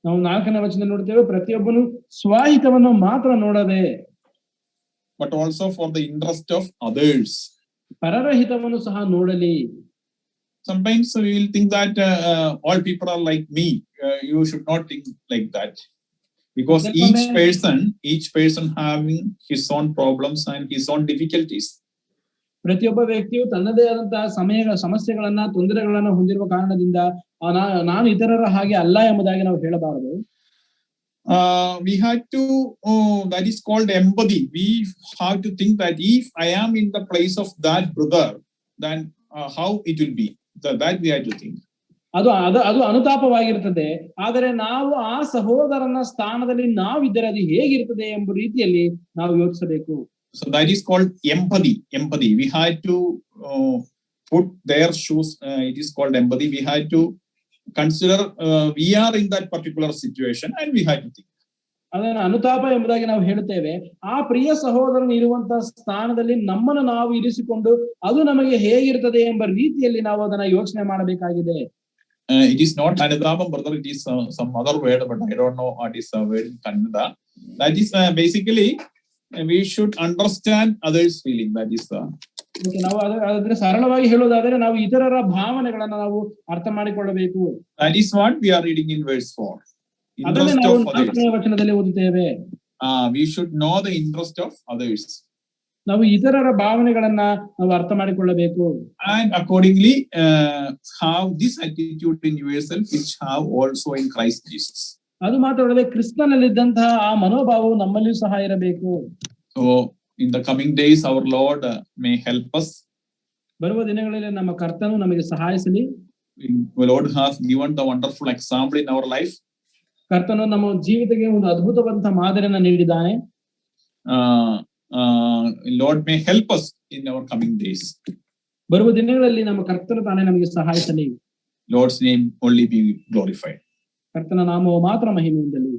Speaker 2: ನಾವು 4ನೇ ವಚನದಲ್ಲಿ ನೋಡ್ತೇವೆ, ಪ್ರತಿಯೊಬ್ಬನು ಸ್ವಹಿತವನ್ನು ಮಾತ್ರ ನೋಡದೆ
Speaker 1: but also for the interest of others.
Speaker 2: ಪರರ ಹಿತವನ್ನು ಸಹ ನೋಡಲಿ.
Speaker 1: Sometimes we will think that all people are like me. You should not think like that, because each person having his own problems and his own difficulties.
Speaker 2: ಪ್ರತಿಯೊಬ್ಬ ವ್ಯಕ್ತಿಯು ತನ್ನದೇ ಆದಂತಹ ಸಮಸ್ಯೆಗಳನ್ನ ತೊಂದರೆಗಳನ್ನ ಹೊಂದಿರುವ ಕಾರಣದಿಂದ ನಾನು ಇತರರ ಹಾಗೆ ಅಲ್ಲ ಎಂಬುದಾಗಿ ನಾವು ಹೇಳಬಾರದು.
Speaker 1: We have to that is called empathy. We have to think that if I am in the place of that brother, then how it will be. That we have to think.
Speaker 2: ಅದು ಅನುತಾಪವಾಗಿರ್ತದೆ. ಆದರೆ ನಾವು ಆ ಸಹೋದರನ ಸ್ಥಾನದಲ್ಲಿ ನಾವಿದ್ದರೆ ಅದು ಹೇಗಿರ್ತದೆ ಎಂಬ ರೀತಿಯಲ್ಲಿ ನಾವು ಯೋಚಿಸಬೇಕು.
Speaker 1: So that is called empathy. We had to put their shoes. It is called empathy. We had to consider we are in that particular situation and we had to think.
Speaker 2: ಅದನ್ನ ಅನುತಾಪ ಎಂಬುದಾಗಿ ನಾವು ಹೇಳುತ್ತೇವೆ. ಆ ಪ್ರಿಯ ಸಹೋದರನು ಇರುವಂತಹ ಸ್ಥಾನದಲ್ಲಿ ನಮ್ಮನ್ನು ನಾವು ಇರಿಸಿಕೊಂಡು ಅದು ನಮಗೆ ಹೇಗಿರ್ತದೆ ಎಂಬ ರೀತಿಯಲ್ಲಿ ನಾವು ಅದನ್ನ ಯೋಚನೆ ಮಾಡಬೇಕಾಗಿದೆ.
Speaker 1: It is not Anudapam, brother. It is some other word, but I don't know what is the word in Kannada. That is basically we should understand others' feeling. That is
Speaker 2: ನಾವು ಅದನ್ನ ಸರಳವಾಗಿ ಹೇಳೋದಾದ್ರೆ ನಾವು ಇತರರ ಭಾವನೆಗಳನ್ನ ನಾವು ಅರ್ಥ ಮಾಡಿಕೊಳ್ಳಬೇಕು.
Speaker 1: That is what we are reading in verse 4.
Speaker 2: ಅದನ್ನೇ ನಾವು 4ನೇ ವಚನದಲ್ಲಿ ಓದುತ್ತೇವೆ.
Speaker 1: We should know the interest of others.
Speaker 2: ನಾವು ಇತರರ ಭಾವನೆಗಳನ್ನ ನಾವು ಅರ್ಥ ಮಾಡಿಕೊಳ್ಳಬೇಕು.
Speaker 1: And accordingly have this attitude in yourself which have also in Christ Jesus.
Speaker 2: ಅದು ಮಾತ್ರವಲ್ಲದೆ ಕ್ರಿಸ್ತನಲ್ಲಿದ್ದಂತಹ ಆ ಮನೋಭಾವವು ನಮ್ಮಲ್ಲಿಯೂ ಸಹ ಇರಬೇಕು.
Speaker 1: So in the coming days our Lord may help us.
Speaker 2: ಬರುವ ದಿನಗಳಲ್ಲಿ ನಮ್ಮ ಕರ್ತನು ನಮಗೆ ಸಹಾಯಿಸಲಿ.
Speaker 1: The Lord has given the wonderful example in our life.
Speaker 2: ಕರ್ತನು ನಮ್ಮ ಜೀವಿತಕ್ಕೆ ಒಂದು ಅದ್ಭುತವಾದಂತಹ ಮಾದರಿಯನ್ನು ನೀಡಿದ್ದಾನೆ.
Speaker 1: Lord may help us in our coming days.
Speaker 2: ಬರುವ ದಿನಗಳಲ್ಲಿ ನಮ್ಮ ಕರ್ತನು ತಾನೇ ನಮಗೆ ಸಹಾಯಿಸಲಿ.
Speaker 1: Lord's name only be glorified.
Speaker 2: ಕರ್ತನ ನಾಮವು ಮಾತ್ರ ಮಹಿಮೆ ಹೊಂದಲಿ.